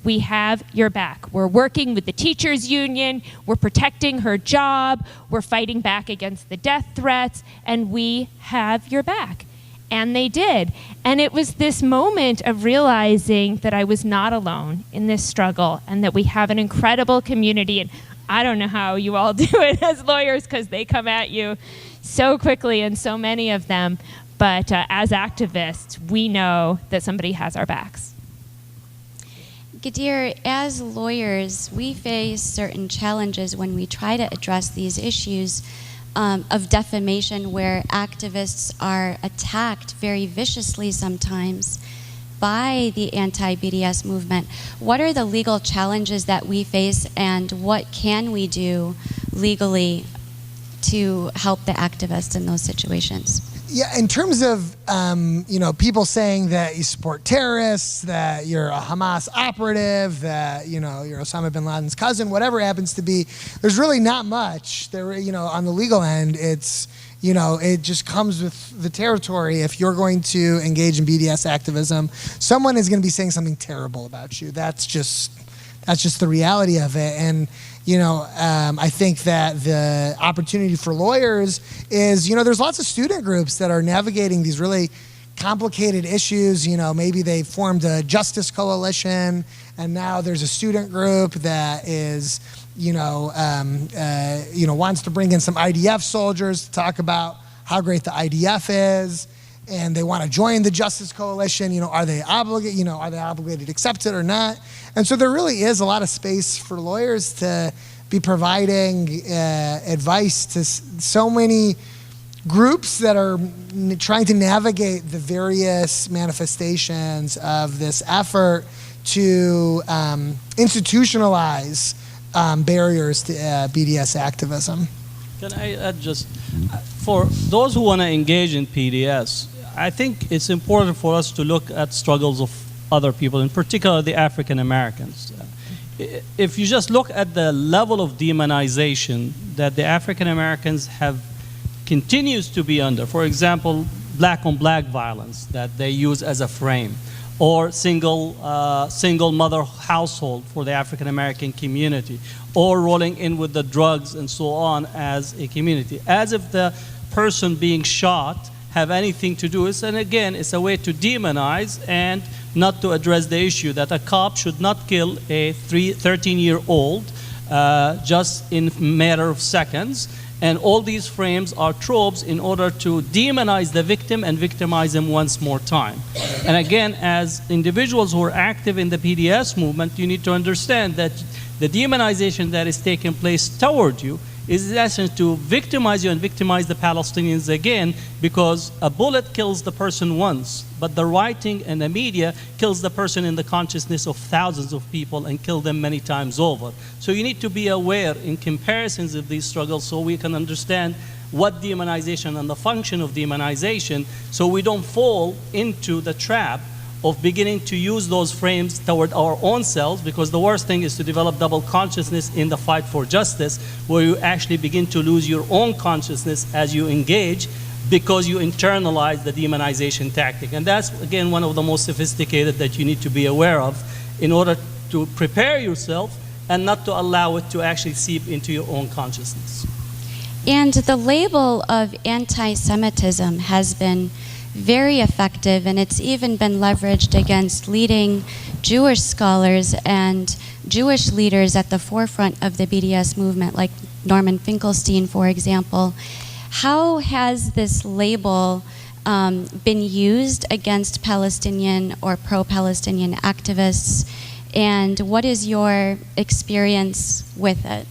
We have your back. We're working with the teachers union. We're protecting her job. We're fighting back against the death threats, and we have your back. And they did. And it was this moment of realizing that I was not alone in this struggle, and that we have an incredible community. And I don't know how you all do it as lawyers, because they come at you so quickly, and so many of them. But as activists, we know that somebody has our backs. Gadeir, as lawyers, we face certain challenges when we try to address these issues of defamation, where activists are attacked very viciously sometimes by the anti-BDS movement. What are the legal challenges that we face, and what can we do legally to help the activists in those situations? Yeah, in terms of people saying that you support terrorists, that you're a Hamas operative, that you're Osama bin Laden's cousin, whatever it happens to be, there's really not much. There, on the legal end, it's it just comes with the territory. If you're going to engage in BDS activism, someone is going to be saying something terrible about you. That's just the reality of it. And I think that the opportunity for lawyers is, there's lots of student groups that are navigating these really complicated issues. Maybe they formed a justice coalition, and now there's a student group that is, wants to bring in some IDF soldiers to talk about how great the IDF is, and they want to join the justice coalition. Are they obligated? Are they obligated to accept it or not? And so there really is a lot of space for lawyers to be providing advice to so many groups that are trying to navigate the various manifestations of this effort to institutionalize barriers to BDS activism. Can I add just, for those who want to engage in PDS, I think it's important for us to look at struggles of other people, in particular the African Americans. If you just look at the level of demonization that the African Americans have continues to be under, for example, black-on-black violence that they use as a frame, or single mother household for the African American community, or rolling in with the drugs and so on as a community, as if the person being shot have anything to do with. And again, it's a way to demonize and not to address the issue that a cop should not kill a 13-year-old just in a matter of seconds. And all these frames are tropes in order to demonize the victim and victimize him once more time. And again, as individuals who are active in the BDS movement, you need to understand that the demonization that is taking place toward you is in essence to victimize you and victimize the Palestinians again, because a bullet kills the person once, but the writing and the media kills the person in the consciousness of thousands of people and kill them many times over. So you need to be aware in comparisons of these struggles so we can understand what demonization and the function of demonization, so we don't fall into the trap of beginning to use those frames toward our own selves, because the worst thing is to develop double consciousness in the fight for justice, where you actually begin to lose your own consciousness as you engage, because you internalize the demonization tactic. And that's, again, one of the most sophisticated that you need to be aware of in order to prepare yourself and not to allow it to actually seep into your own consciousness. And the label of anti-Semitism has been very effective, and it's even been leveraged against leading Jewish scholars and Jewish leaders at the forefront of the BDS movement, like Norman Finkelstein, for example. How has this label been used against Palestinian or pro-Palestinian activists, and what is your experience with it?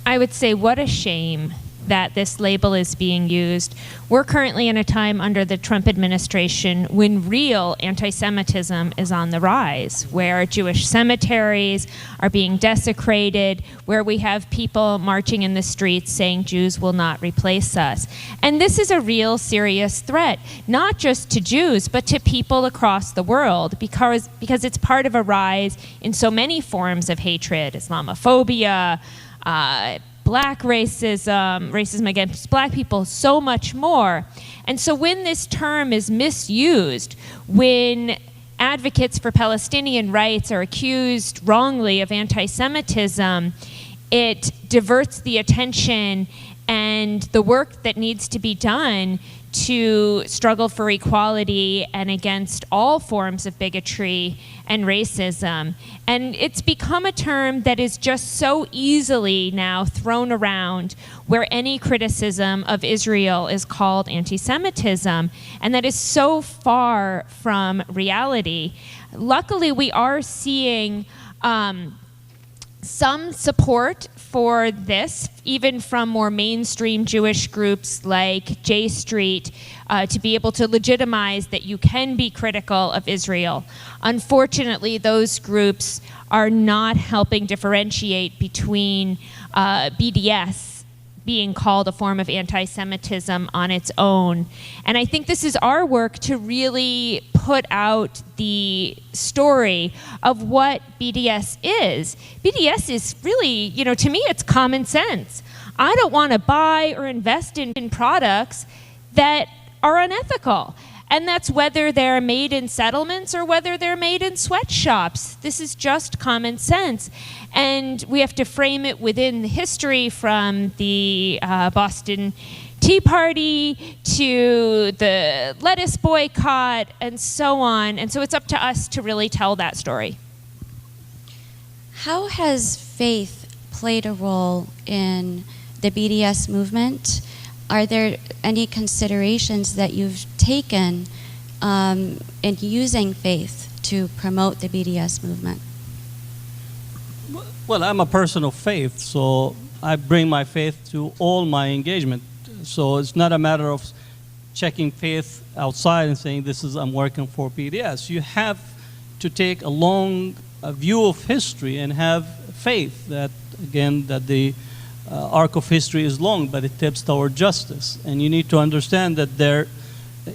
I would say what a shame that this label is being used. We're currently in a time under the Trump administration when real anti-Semitism is on the rise, where Jewish cemeteries are being desecrated, where we have people marching in the streets saying Jews will not replace us. And this is a real serious threat, not just to Jews, but to people across the world, because it's part of a rise in so many forms of hatred, Islamophobia, black racism, racism against black people, so much more. And so when this term is misused, when advocates for Palestinian rights are accused wrongly of anti-Semitism, it diverts the attention and the work that needs to be done to struggle for equality and against all forms of bigotry and racism. And it's become a term that is just so easily now thrown around, where any criticism of Israel is called anti-Semitism, and that is so far from reality. Luckily, we are seeing some support for this, even from more mainstream Jewish groups like J Street, to be able to legitimize that you can be critical of Israel. Unfortunately, those groups are not helping differentiate between BDS being called a form of anti-Semitism on its own. And I think this is our work to really put out the story of what BDS is. BDS is really, to me, it's common sense. I don't want to buy or invest in products that are unethical. And that's whether they're made in settlements or whether they're made in sweatshops. This is just common sense. And we have to frame it within the history, from the Boston Tea Party to the lettuce boycott and so on. And so it's up to us to really tell that story. How has faith played a role in the BDS movement? Are there any considerations that you've taken in using faith to promote the BDS movement? Well, I'm a person of faith, so I bring my faith to all my engagement. So it's not a matter of checking faith outside and saying, I'm working for BDS. You have to take a long view of history and have faith that, again, that the arc of history is long, but it tips toward justice. And you need to understand that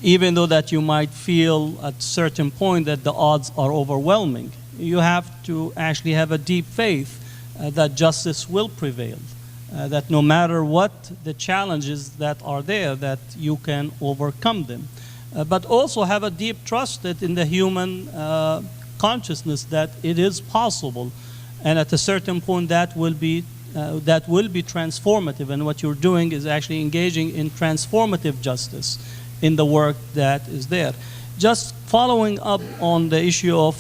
even though that you might feel at a certain point that the odds are overwhelming, you have to actually have a deep faith that justice will prevail. that no matter what the challenges that are there, that you can overcome them. But also have a deep trust that in the human consciousness that it is possible, and at a certain point that will be transformative. And what you're doing is actually engaging in transformative justice in the work that is there. Just following up on the issue of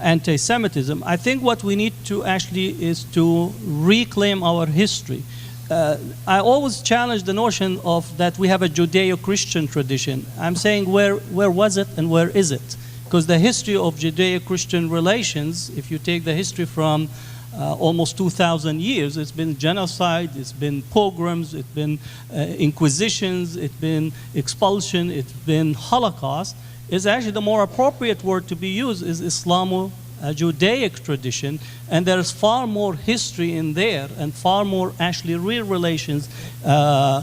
anti-Semitism, I think what we need to actually is to reclaim our history. I always challenge the notion of that we have a Judeo-Christian tradition. I'm saying where was it and where is it? Because the history of Judeo-Christian relations, if you take the history from almost 2,000 years, it's been genocide, it's been pogroms, it's been inquisitions, it's been expulsion, it's been Holocaust. Is actually the more appropriate word to be used is Islamo-Judaic tradition, and there's far more history in there and far more actually real relations,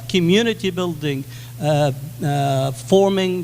community building, forming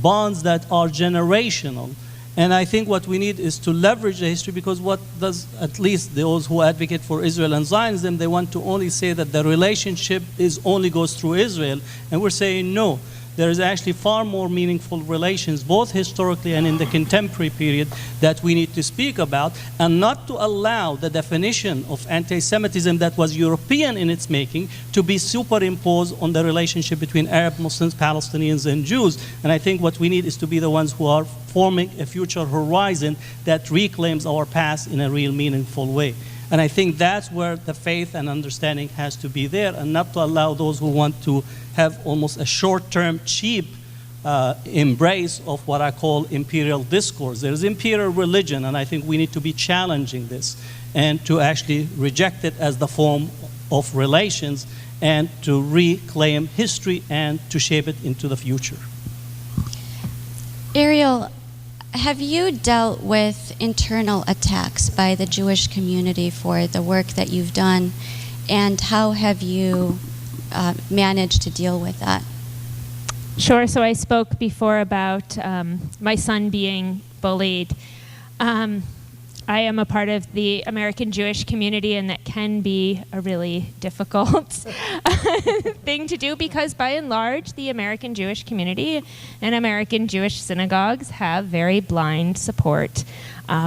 bonds that are generational. And I think what we need is to leverage the history, because what does, at least those who advocate for Israel and Zionism, they want to only say that the relationship only goes through Israel, and we're saying no. There is actually far more meaningful relations, both historically and in the contemporary period, that we need to speak about, and not to allow the definition of anti-Semitism that was European in its making to be superimposed on the relationship between Arab Muslims, Palestinians, and Jews. And I think what we need is to be the ones who are forming a future horizon that reclaims our past in a real meaningful way. And I think that's where the faith and understanding has to be there, and not to allow those who want to have almost a short-term, cheap embrace of what I call imperial discourse. There's imperial religion, and I think we need to be challenging this and to actually reject it as the form of relations and to reclaim history and to shape it into the future. Ariel, have you dealt with internal attacks by the Jewish community for the work that you've done, and how have you managed to deal with that? Sure. So I spoke before about my son being bullied. I am a part of the American Jewish community, and that can be a really difficult thing to do, because by and large, the American Jewish community and American Jewish synagogues have very blind support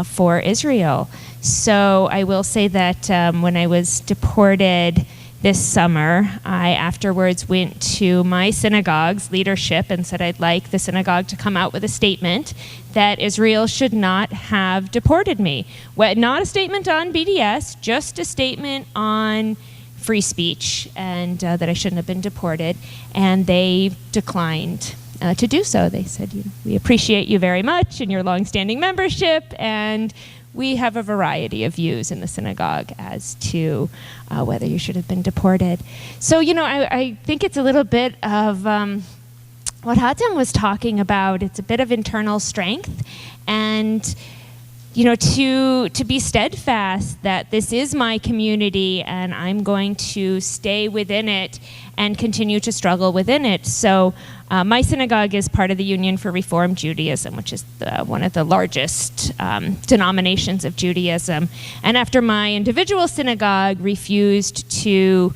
for Israel. So I will say that when I was deported this summer, I afterwards went to my synagogue's leadership and said I'd like the synagogue to come out with a statement that Israel should not have deported me. Well, not a statement on BDS, just a statement on free speech, and that I shouldn't have been deported. And they declined to do so. They said, we appreciate you very much and your longstanding membership, and we have a variety of views in the synagogue as to whether you should have been deported. So, I think it's a little bit of what Hatem was talking about. It's a bit of internal strength, and to be steadfast that this is my community and I'm going to stay within it and continue to struggle within it. So my synagogue is part of the Union for Reform Judaism, which is one of the largest denominations of Judaism. And after my individual synagogue refused to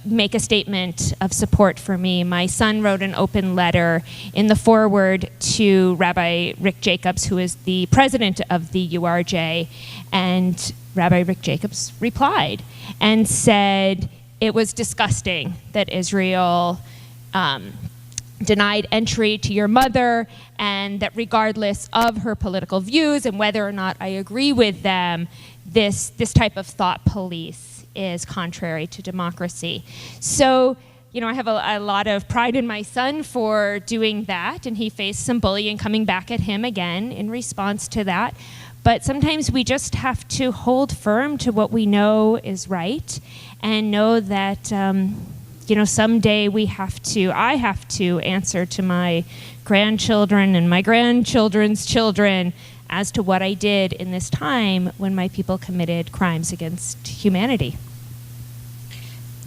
make a statement of support for me, my son wrote an open letter in the foreword to Rabbi Rick Jacobs, who is the president of the URJ, and Rabbi Rick Jacobs replied and said it was disgusting that Israel denied entry to your mother, and that regardless of her political views and whether or not I agree with them, this type of thought police is contrary to democracy. So, I have a lot of pride in my son for doing that, and he faced some bullying coming back at him again in response to that. But sometimes we just have to hold firm to what we know is right, and know that someday I have to answer to my grandchildren and my grandchildren's children as to what I did in this time when my people committed crimes against humanity.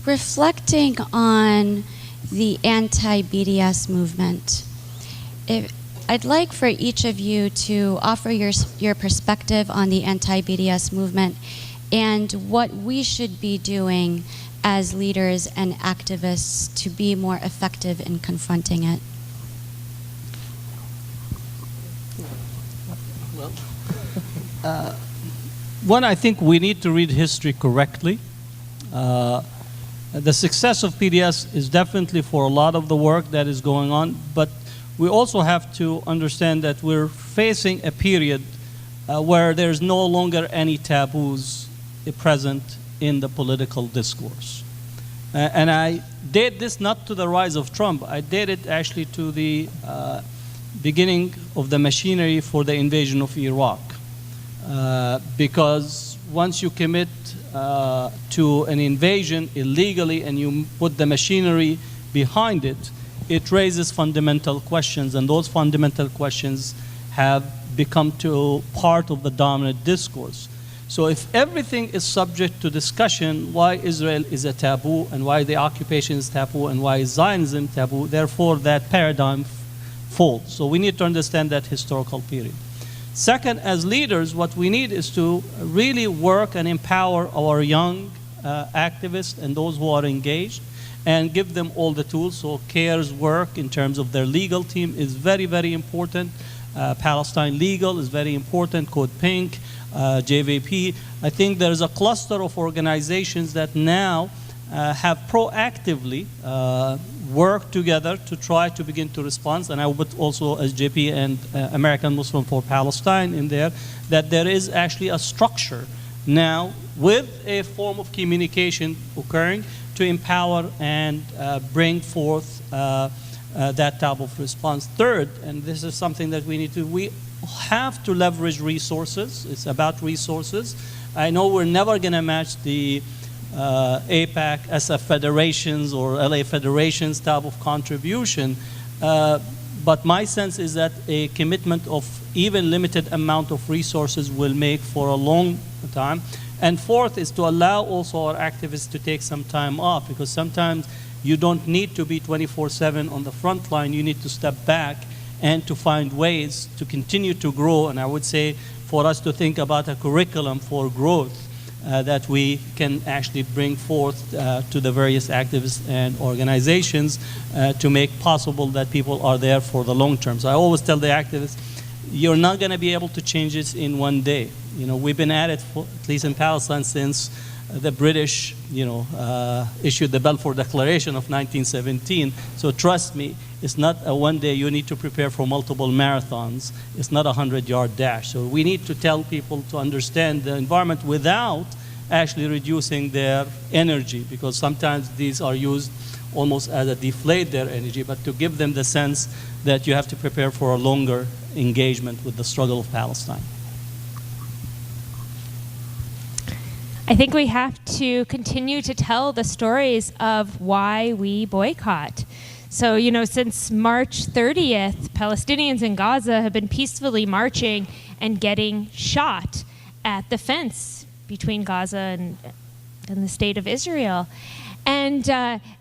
Reflecting on the anti-BDS movement, I'd like for each of you to offer your perspective on the anti-BDS movement and what we should be doing as leaders and activists to be more effective in confronting it. One, I think we need to read history correctly. The success of BDS is definitely for a lot of the work that is going on, but we also have to understand that we're facing a period where there's no longer any taboos present in the political discourse. And I date this not to the rise of Trump, I date it actually to the beginning of the machinery for the invasion of Iraq. Because once you commit to an invasion illegally and you put the machinery behind it, it raises fundamental questions, and those fundamental questions have become to part of the dominant discourse. So if everything is subject to discussion, why Israel is a taboo, and why the occupation is taboo, and why Zionism taboo, therefore that paradigm falls. So we need to understand that historical period. Second, as leaders, what we need is to really work and empower our young activists and those who are engaged, and give them all the tools. So CAIR's work in terms of their legal team is very, very important. Palestine Legal is very important, CodePink, JVP. I think there's a cluster of organizations that now have proactively worked together to try to begin to respond. And I would put also as JP and American Muslim for Palestine in there, that there is actually a structure now with a form of communication occurring to empower and bring forth that type of response. Third, and this is something that we have to leverage resources. It's about resources. I know we're never going to match the APAC, SF federations or LA federations type of contribution, but my sense is that a commitment of even limited amount of resources will make for a long time. And fourth is to allow also our activists to take some time off, because sometimes you don't need to be 24/7 on the front line. You need to step back and to find ways to continue to grow. And I would say for us to think about a curriculum for growth that we can actually bring forth to the various activists and organizations to make possible that people are there for the long term. So I always tell the activists, you're not going to be able to change this in one day. You know, we've been at it, for, at least in Palestine, since the British, issued the Balfour Declaration of 1917. So trust me, it's not a one day. You need to prepare for multiple marathons. It's not a 100-yard dash. So we need to tell people to understand the environment without actually reducing their energy, because sometimes these are used almost as a deflate their energy, but to give them the sense that you have to prepare for a longer engagement with the struggle of Palestine. I think we have to continue to tell the stories of why we boycott. So, since March 30th, Palestinians in Gaza have been peacefully marching and getting shot at the fence between Gaza and the state of Israel. And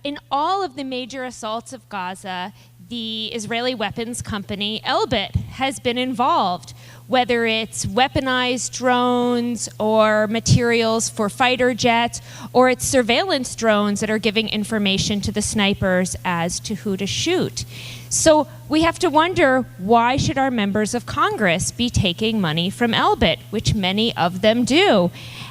in all of the major assaults of Gaza, the Israeli weapons company Elbit has been involved, whether it's weaponized drones or materials for fighter jets, or it's surveillance drones that are giving information to the snipers as to who to shoot. So we have to wonder, why should our members of Congress be taking money from Elbit, which many of them do?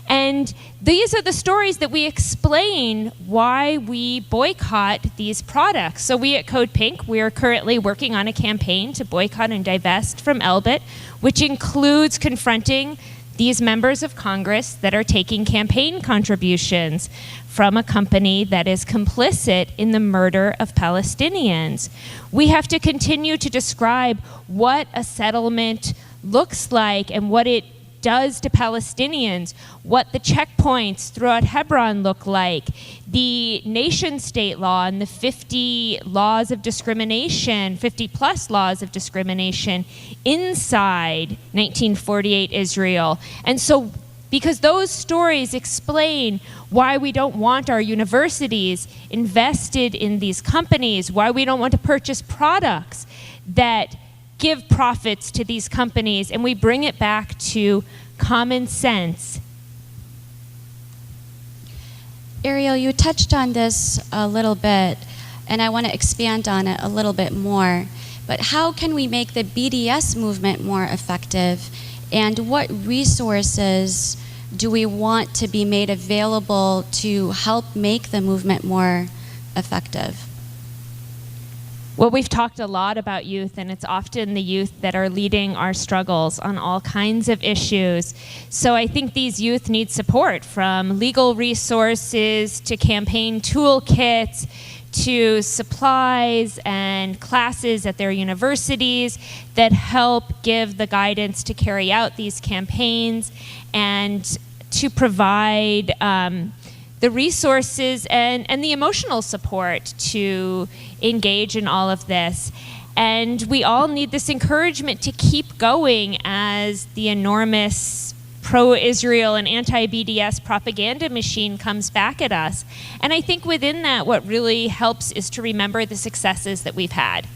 And these are the stories that we explain why we boycott these products. So we at CodePink, we are currently working on a campaign to boycott and divest from Elbit, which includes confronting these members of Congress that are taking campaign contributions from a company that is complicit in the murder of Palestinians. We have to continue to describe what a settlement looks like and what it does to Palestinians, what the checkpoints throughout Hebron look like, the nation-state law and the 50 laws of discrimination, 50-plus laws of discrimination inside 1948 Israel. And so, because those stories explain why we don't want our universities invested in these companies, why we don't want to purchase products that give profits to these companies, and we bring it back to common sense. Ariel, you touched on this a little bit, and I want to expand on it a little bit more. But how can we make the BDS movement more effective, and what resources do we want to be made available to help make the movement more effective? Well, we've talked a lot about youth, and it's often the youth that are leading our struggles on all kinds of issues. So I think these youth need support, from legal resources to campaign toolkits to supplies and classes at their universities that help give the guidance to carry out these campaigns and to provide the resources and the emotional support to engage in all of this. And we all need this encouragement to keep going as the enormous pro-Israel and anti-BDS propaganda machine comes back at us. And I think within that, what really helps is to remember the successes that we've had.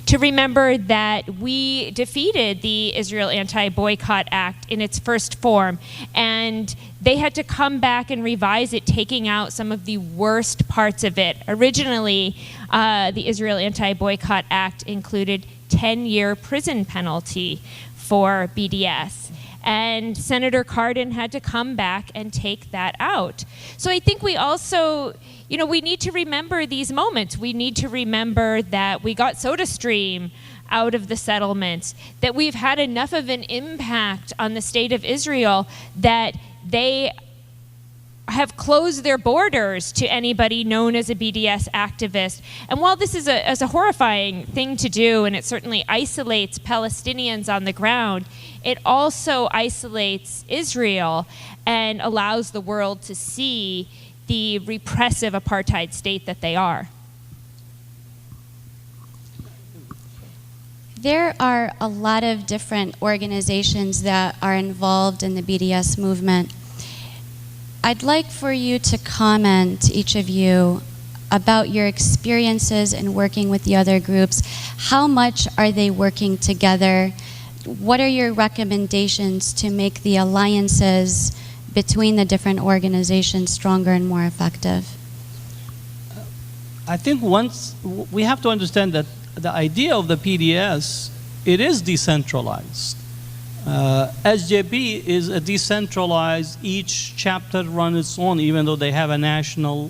To remember that we defeated the Israel Anti-Boycott Act in its first form, and they had to come back and revise it, taking out some of the worst parts of it. Originally, the Israel Anti-Boycott Act included 10-year prison penalty for BDS. And Senator Cardin had to come back and take that out. So I think we also, we need to remember these moments. We need to remember that we got SodaStream out of the settlements, that we've had enough of an impact on the state of Israel that they have closed their borders to anybody known as a BDS activist. And while this is a horrifying thing to do, and it certainly isolates Palestinians on the ground, it also isolates Israel and allows the world to see the repressive apartheid state that they are. There are a lot of different organizations that are involved in the BDS movement. I'd like for you to comment, each of you, about your experiences in working with the other groups. How much are they working together? What are your recommendations to make the alliances between the different organizations stronger and more effective? I think once we have to understand that the idea of the PDS, it is decentralized. SJP is a decentralized, each chapter runs its own, even though they have a national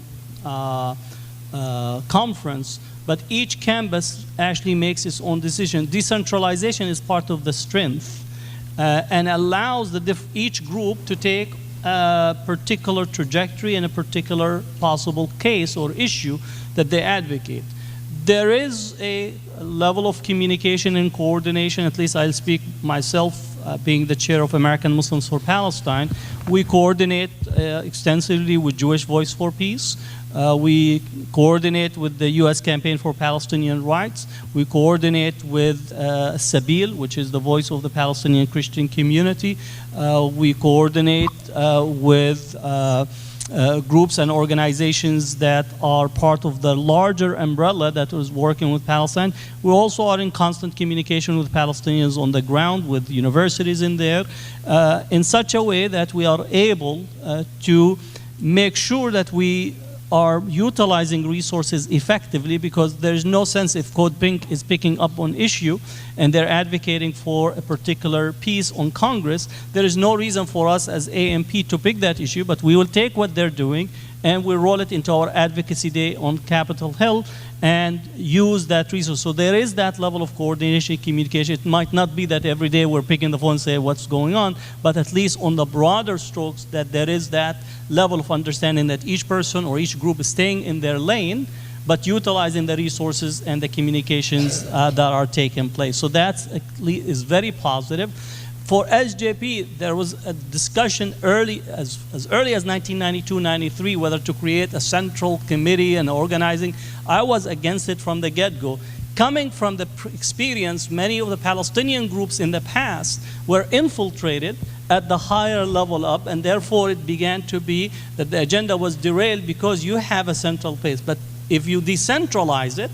conference, but each campus actually makes its own decision. Decentralization is part of the strength and allows each group to take a particular trajectory and a particular possible case or issue that they advocate. There is a level of communication and coordination, at least I'll speak myself, being the chair of American Muslims for Palestine. We coordinate extensively with Jewish Voice for Peace. We coordinate with the U.S. Campaign for Palestinian Rights. We coordinate with Sabil, which is the voice of the Palestinian Christian community. We coordinate with groups and organizations that are part of the larger umbrella that was working with Palestine. We also are in constant communication with Palestinians on the ground, with universities in there, in such a way that we are able to make sure that we are utilizing resources effectively, because there's no sense if CodePink is picking up on issue and they're advocating for a particular piece on Congress, there is no reason for us as AMP to pick that issue, but we will take what they're doing and we roll it into our advocacy day on Capitol Hill and use that resource. So there is that level of coordination, communication. It might not be that every day we're picking the phone and say what's going on, but at least on the broader strokes that there is that level of understanding that each person or each group is staying in their lane, but utilizing the resources and the communications that are taking place. So that is very positive. For SJP, there was a discussion as early as 1992-93 whether to create a central committee and organizing. I was against it from the get-go. Coming from the experience, many of the Palestinian groups in the past were infiltrated at the higher level up, and therefore it began to be that the agenda was derailed because you have a central place. But if you decentralize it,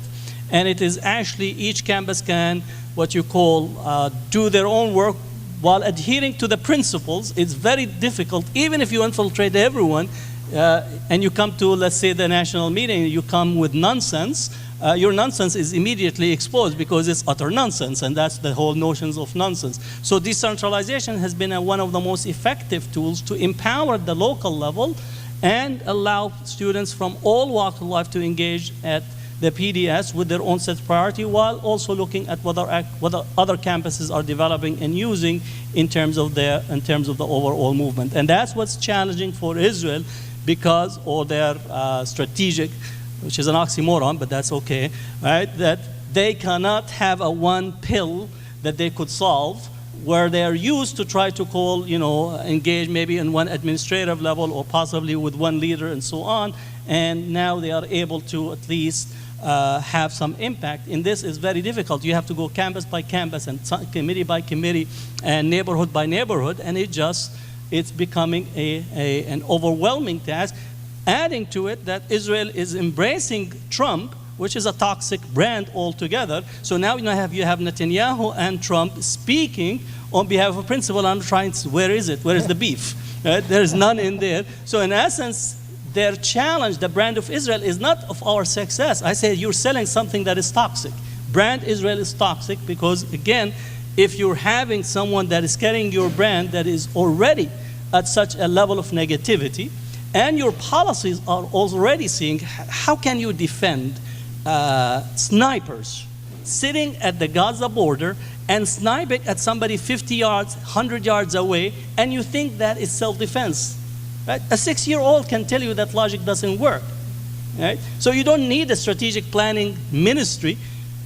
and it is actually each campus can, what you call, do their own work while adhering to the principles, it's very difficult. Even if you infiltrate everyone, and you come to, let's say, the national meeting, you come with nonsense, your nonsense is immediately exposed because it's utter nonsense, and that's the whole notions of nonsense. So decentralization has been one of the most effective tools to empower the local level and allow students from all walks of life to engage at the PDS with their own set priority, while also looking at what other campuses are developing and using in terms of the overall movement. And that's what's challenging for Israel, because or their strategic, which is an oxymoron, but that's okay, right? That they cannot have a one pill that they could solve, where they are used to try to call, engage maybe in one administrative level or possibly with one leader and so on. And now they are able to at least have some impact. In this is very difficult. You have to go campus by campus and committee by committee and neighborhood by neighborhood, and it's becoming an overwhelming task. Adding to it that Israel is embracing Trump, which is a toxic brand altogether. So now you have Netanyahu and Trump speaking on behalf of principle. I'm trying to, where is it? Where is the beef? Right? There is none in there. So in essence, their challenge, the brand of Israel, is not of our success. I say you're selling something that is toxic. Brand Israel is toxic because, again, if you're having someone that is carrying your brand that is already at such a level of negativity, and your policies are already seeing, how can you defend snipers sitting at the Gaza border and sniping at somebody 50 yards, 100 yards away, and you think that is self-defense? Right? A 6-year-old can tell you that logic doesn't work. Right? So you don't need a strategic planning ministry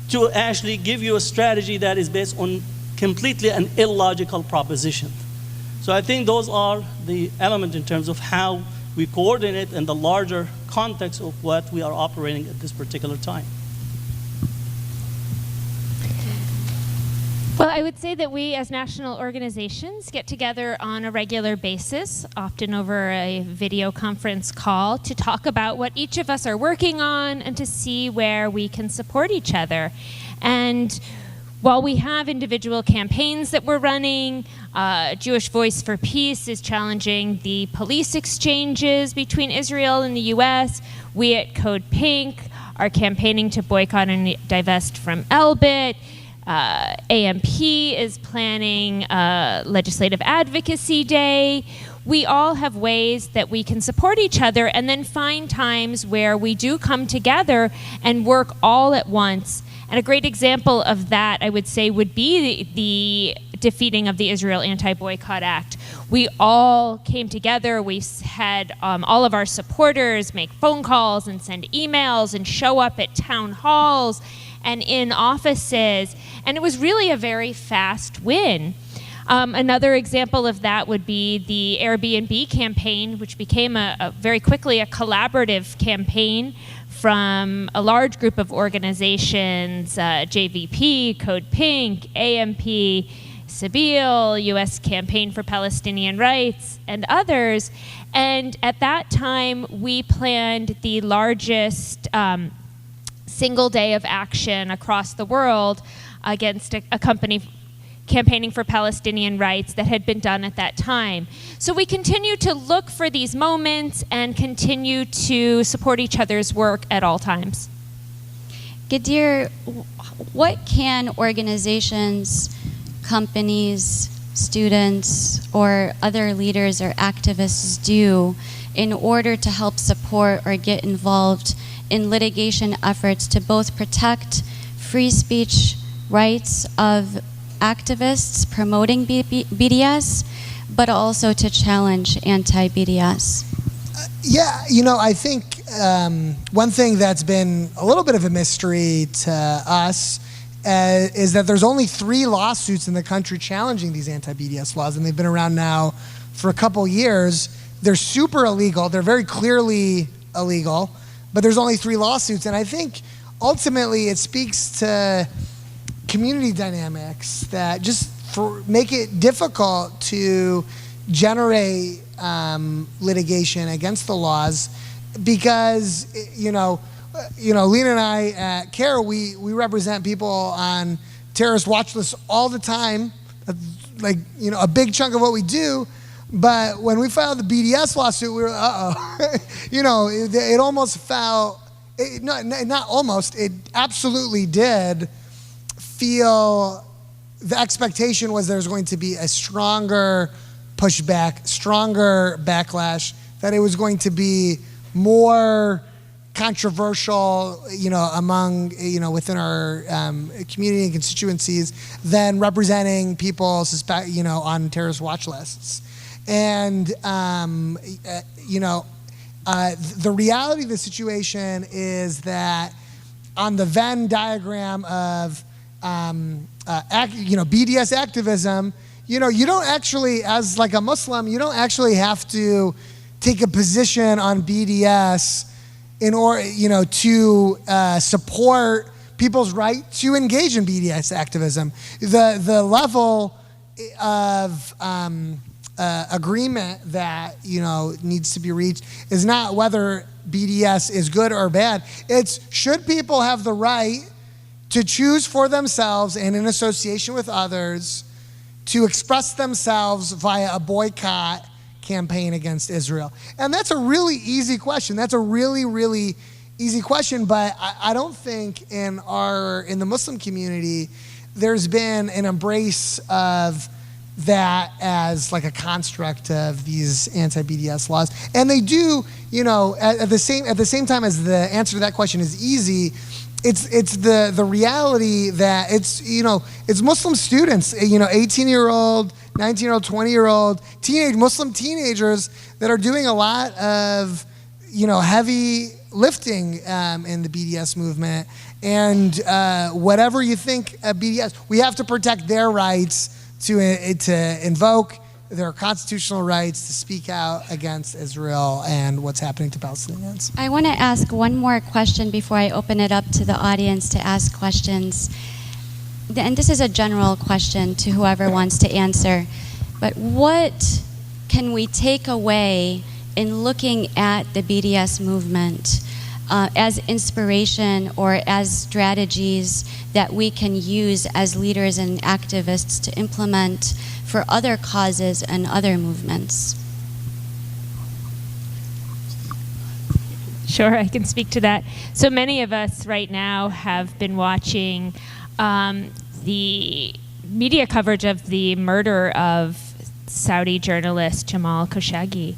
to actually give you a strategy that is based on completely an illogical proposition. So I think those are the elements in terms of how we coordinate in the larger context of what we are operating at this particular time. Well, I would say that we as national organizations get together on a regular basis, often over a video conference call, to talk about what each of us are working on and to see where we can support each other. And while we have individual campaigns that we're running, Jewish Voice for Peace is challenging the police exchanges between Israel and the US. We at CodePink are campaigning to boycott and divest from Elbit. AMP is planning Legislative Advocacy Day. We all have ways that we can support each other and then find times where we do come together and work all at once. And a great example of that, I would say, would be the defeating of the Israel Anti-Boycott Act. We all came together. We had all of our supporters make phone calls and send emails and show up at town halls and in offices. And it was really a very fast win. Another example of that would be the Airbnb campaign, which became very quickly a collaborative campaign from a large group of organizations, JVP, CodePink, AMP, Sabeel, U.S. Campaign for Palestinian Rights, and others. And at that time, we planned the largest single day of action across the world against a company campaigning for Palestinian rights that had been done at that time. So we continue to look for these moments and continue to support each other's work at all times. Gadeir, what can organizations, companies, students, or other leaders or activists do in order to help support or get involved in litigation efforts to both protect free speech rights of activists promoting BDS, but also to challenge anti-BDS? I think one thing that's been a little bit of a mystery to us is that there's only 3 lawsuits in the country challenging these anti-BDS laws, and they've been around now for a couple years. They're super illegal. They're very clearly illegal, but there's only 3 lawsuits. And I think ultimately it speaks to community dynamics that just make it difficult to generate litigation against the laws, because Lena and I at CAIR, we represent people on terrorist watch lists all the time, like a big chunk of what we do. But when we filed the BDS lawsuit, we were, it almost felt, not almost, it absolutely did feel, the expectation was there was going to be a stronger pushback, stronger backlash, that it was going to be more controversial, among, within our community and constituencies than representing people on terrorist watch lists. And, the reality of the situation is that on the Venn diagram of, BDS activism, you don't actually, as like a Muslim, you don't actually have to take a position on BDS in order, to support people's right to engage in BDS activism. The level of agreement that needs to be reached is not whether BDS is good or bad. It's should people have the right to choose for themselves and in association with others to express themselves via a boycott campaign against Israel. And that's a really easy question. That's a really, really easy question, but I don't think in the Muslim community there's been an embrace of that as like a construct of these anti-BDS laws. And they do, at the same time as the answer to that question is easy, it's the reality that it's Muslim students, 18-year-old, 19-year-old, 20-year-old Muslim teenagers that are doing a lot of heavy lifting in the BDS movement. And whatever you think of BDS, we have to protect their rights to invoke their constitutional rights to speak out against Israel and what's happening to Palestinians. I want to ask one more question before I open it up to the audience to ask questions. And this is a general question to whoever wants to answer. But what can we take away in looking at the BDS movement as inspiration or as strategies that we can use as leaders and activists to implement for other causes and other movements? Sure, I can speak to that. So many of us right now have been watching the media coverage of the murder of Saudi journalist Jamal Khashoggi.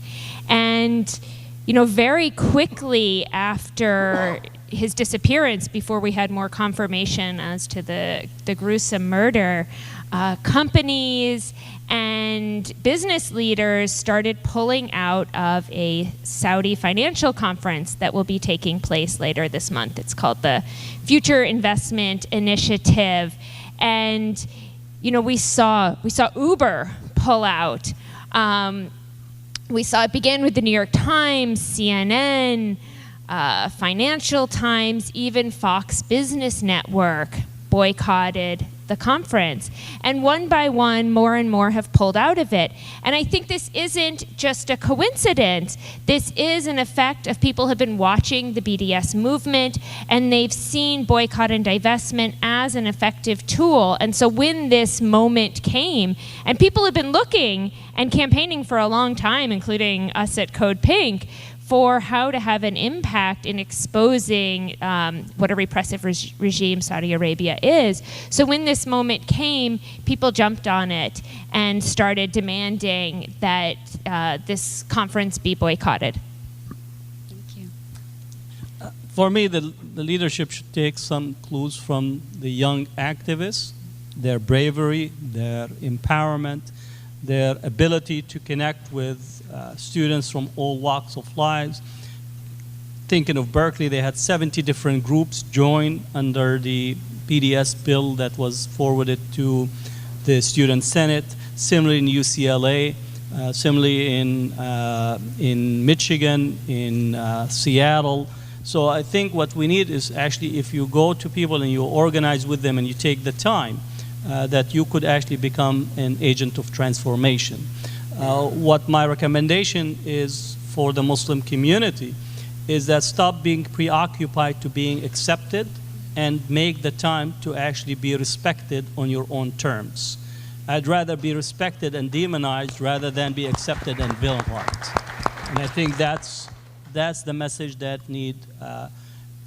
And, very quickly after his disappearance, before we had more confirmation as to the gruesome murder, companies and business leaders started pulling out of a Saudi financial conference that will be taking place later this month. It's called the Future Investment Initiative. And, we saw Uber pull out. We saw it begin with the New York Times, CNN, Financial Times, even Fox Business Network boycotted the conference. And one by one, more and more have pulled out of it. And I think this isn't just a coincidence. This is an effect of people who have been watching the BDS movement, and they've seen boycott and divestment as an effective tool. And so when this moment came, and people have been looking and campaigning for a long time, including us at CodePink, for how to have an impact in exposing what a repressive regime Saudi Arabia is. So when this moment came, people jumped on it and started demanding that this conference be boycotted. Thank you. For me, the leadership should take some clues from the young activists, their bravery, their empowerment, their ability to connect with students from all walks of lives. Thinking of Berkeley, they had 70 different groups join under the BDS bill that was forwarded to the Student Senate. Similarly in UCLA, similarly in Michigan, in Seattle. So I think what we need is actually, if you go to people and you organize with them and you take the time, that you could actually become an agent of transformation. What my recommendation is for the Muslim community is that stop being preoccupied to being accepted and make the time to actually be respected on your own terms. I'd rather be respected and demonized rather than be accepted and villainized. And I think that's the message that need,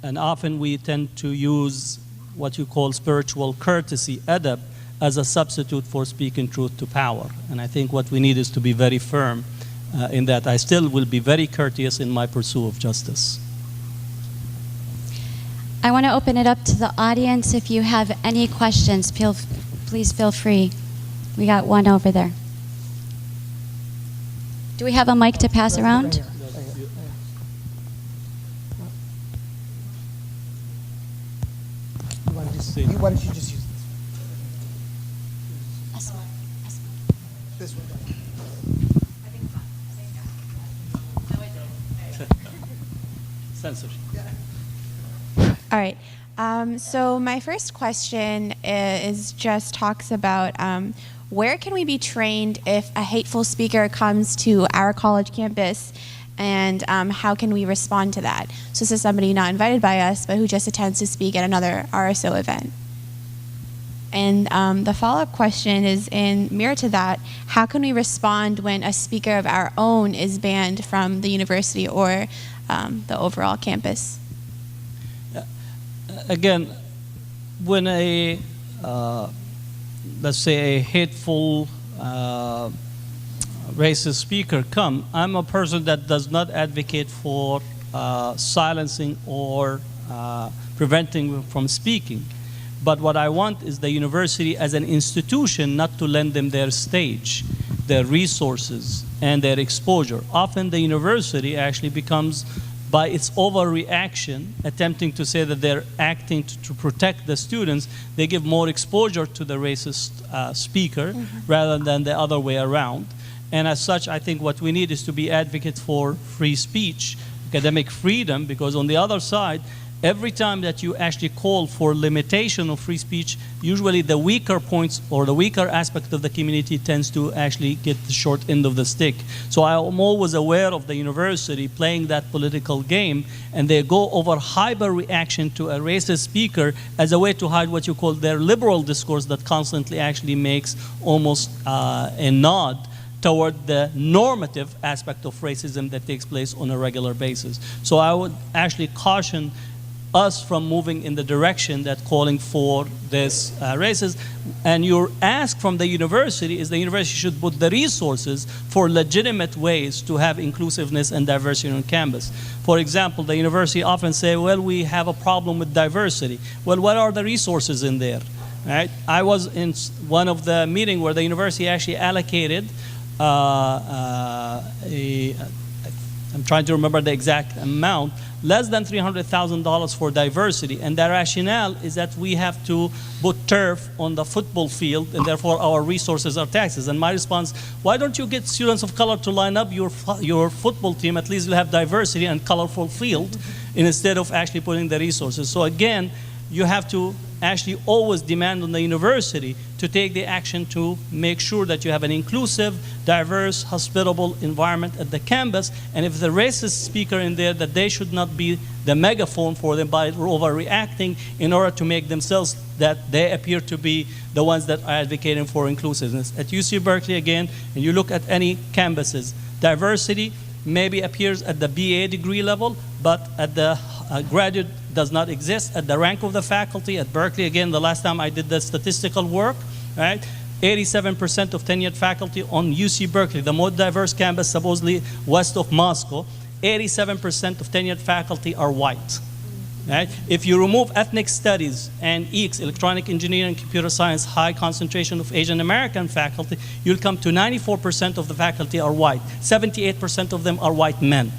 and often we tend to use what you call spiritual courtesy, adab, as a substitute for speaking truth to power. And I think what we need is to be very firm in that. I still will be very courteous in my pursuit of justice. I want to open it up to the audience. If you have any questions, please feel free. We got one over there. Do we have a mic to pass around? Why don't you just use this one? Censorship. All right. So my first question is just talks about where can we be trained if a hateful speaker comes to our college campus, and how can we respond to that? So this is somebody not invited by us, but who just attends to speak at another RSO event. And the follow-up question is in mirror to that, how can we respond when a speaker of our own is banned from the university or the overall campus? Again, when a, let's say a hateful, racist speaker come, I'm a person that does not advocate for silencing or preventing from speaking. But what I want is the university as an institution not to lend them their stage, their resources, and their exposure. Often the university actually becomes, by its overreaction, attempting to say that they're acting to protect the students, they give more exposure to the racist speaker rather than the other way around. And as such, I think what we need is to be advocates for free speech, academic freedom, because on the other side, every time that you actually call for limitation of free speech, usually the weaker points or the weaker aspect of the community tends to actually get the short end of the stick. So I'm always aware of the university playing that political game, and they go over hyper reaction to a racist speaker as a way to hide what you call their liberal discourse that constantly actually makes almost a nod toward the normative aspect of racism that takes place on a regular basis. So I would actually caution us from moving in the direction that calling for this racist. And your ask from the university is the university should put the resources for legitimate ways to have inclusiveness and diversity on campus. For example, the university often say, well, we have a problem with diversity. Well, what are the resources in there? Right? I was in one of the meetings where the university actually allocated I'm trying to remember the exact amount, less than $300,000 for diversity. And the rationale is that we have to put turf on the football field, and therefore our resources are taxes. And my response, why don't you get students of color to line up your football team? At least you'll have diversity and colorful field instead of actually putting the resources. So again, you have to actually always demand on the university to take the action to make sure that you have an inclusive, diverse, hospitable environment at the campus. And if the racist speaker in there, that they should not be the megaphone for them by overreacting in order to make themselves that they appear to be the ones that are advocating for inclusiveness. At UC Berkeley, again, and you look at any campuses, diversity maybe appears at the BA degree level, but at the graduate does not exist. At the rank of the faculty at Berkeley, again, the last time I did the statistical work, right, 87% of tenured faculty on UC Berkeley, the most diverse campus supposedly west of Moscow, 87% of tenured faculty are white. Right? If you remove ethnic studies and EECS, electronic engineering, computer science, high concentration of Asian American faculty, you'll come to 94% of the faculty are white. 78% of them are white men.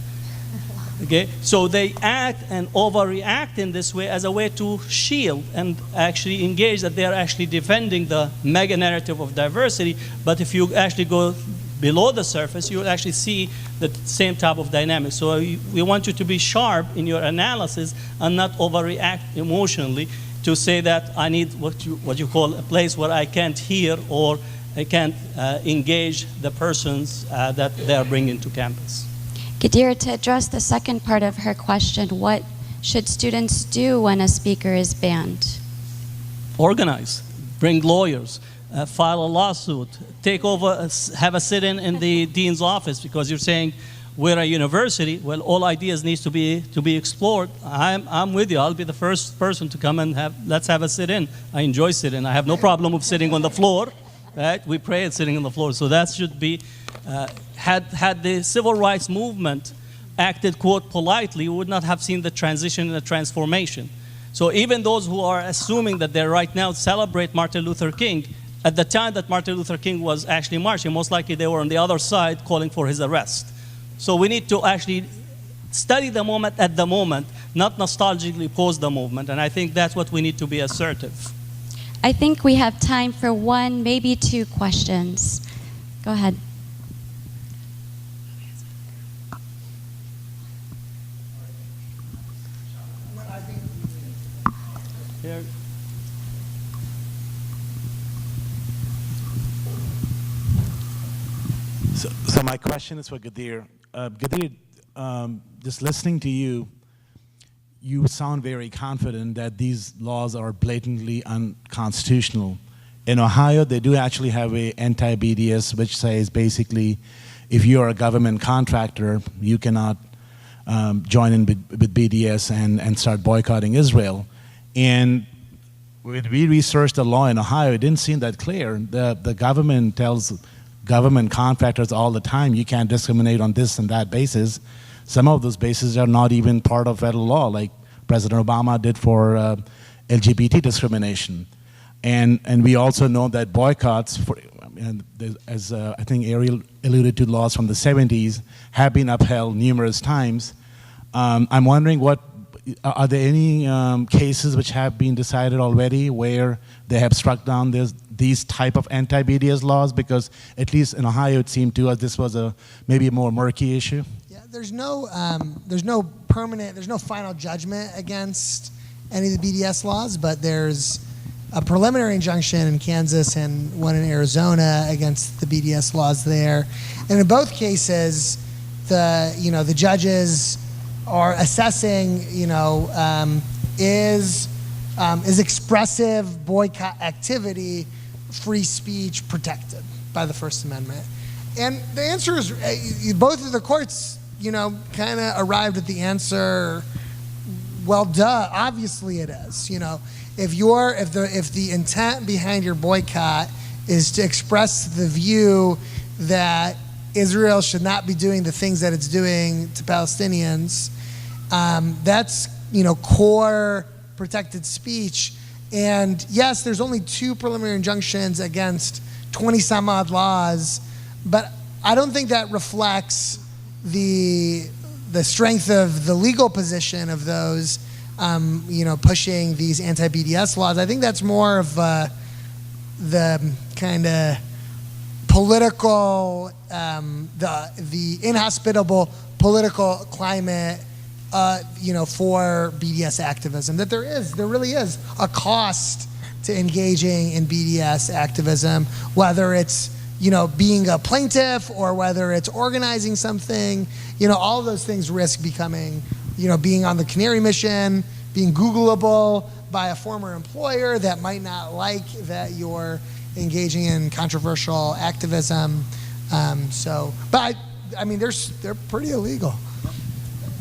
Okay? So they act and overreact in this way as a way to shield and actually engage that they're actually defending the mega narrative of diversity. But if you actually go below the surface, you'll actually see the same type of dynamics. So we want you to be sharp in your analysis and not overreact emotionally to say that I need what you call a place where I can't hear or I can't engage the persons that they are bringing to campus. Gadeir, to address the second part of her question, what should students do when a speaker is banned? Organize, bring lawyers. file a lawsuit, take over, have a sit-in in the dean's office because you're saying we're a university. Well, all ideas needs to be explored. I'm with you. I'll be the first person to come and let's have a sit-in. I enjoy sitting. I have no problem with sitting on the floor. Right? We pray at sitting on the floor. So that should be, had the civil rights movement acted, quote, politely, we would not have seen the transition and the transformation. So even those who are assuming that they right now celebrate Martin Luther King, at the time that Martin Luther King was actually marching, most likely they were on the other side calling for his arrest. So we need to actually study the moment at the moment, not nostalgically pose the movement. And I think that's what we need to be assertive. I think we have time for one, maybe two questions. Go ahead. Here. So my question is for Gadeir. Gadeir, just listening to you, you sound very confident that these laws are blatantly unconstitutional. In Ohio, they do actually have a anti-BDS, which says basically, if you are a government contractor, you cannot join in with BDS and start boycotting Israel. And when we researched the law in Ohio, it didn't seem that clear. The government tells government contractors all the time, you can't discriminate on this and that basis. Some of those bases are not even part of federal law, like President Obama did for LGBT discrimination. And we also know that boycotts, as I think Ariel alluded to, laws from the 70s have been upheld numerous times. I'm wondering, are there any cases which have been decided already where they have struck down these type of anti-BDS laws? Because at least in Ohio, it seemed to us this was maybe a more murky issue. Yeah, there's no final judgment against any of the BDS laws, but there's a preliminary injunction in Kansas and one in Arizona against the BDS laws there. And in both cases, the judges are assessing, is expressive boycott activity free speech protected by the First Amendment? And the answer is, both of the courts, kind of arrived at the answer, well, duh, obviously it is. If the intent behind your boycott is to express the view that Israel should not be doing the things that it's doing to Palestinians, that's core protected speech. And yes, there's only 2 preliminary injunctions against 20 some odd laws, but I don't think that reflects the strength of the legal position of those pushing these anti-BDS laws. I think that's more of the kind of political, the inhospitable political climate, for BDS activism. That there really is a cost to engaging in BDS activism, whether it's being a plaintiff or whether it's organizing something. All of those things risk becoming, being on the Canary mission, being Googleable by a former employer that might not like that you're engaging in controversial activism. But they're pretty illegal.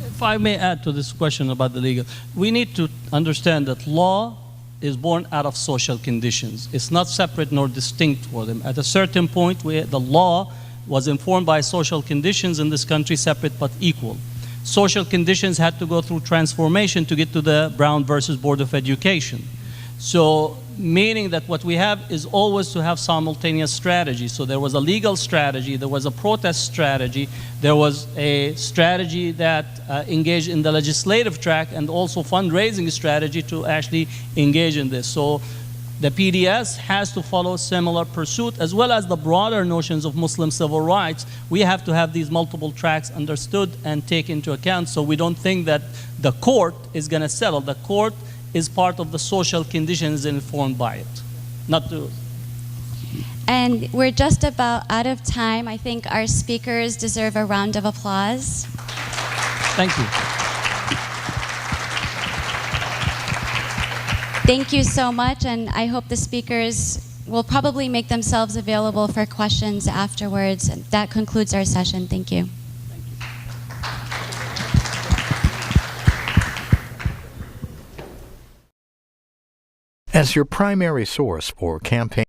If I may add to this question about the legal, we need to understand that law is born out of social conditions. It's not separate nor distinct for them. At a certain point, the law was informed by social conditions in this country, separate but equal. Social conditions had to go through transformation to get to the Brown versus Board of Education. So, meaning that what we have is always to have simultaneous strategy. So there was a legal strategy, there was a protest strategy, there was a strategy that engaged in the legislative track, and also fundraising strategy to actually engage in this. So the PDS has to follow similar pursuit, as well as the broader notions of Muslim civil rights. We have to have these multiple tracks understood and take into account, so we don't think that the court is going to settle. The court is part of the social conditions informed by it. And we're just about out of time. I think our speakers deserve a round of applause. Thank you. Thank you so much, and I hope the speakers will probably make themselves available for questions afterwards. That concludes our session. Thank you. As your primary source for campaign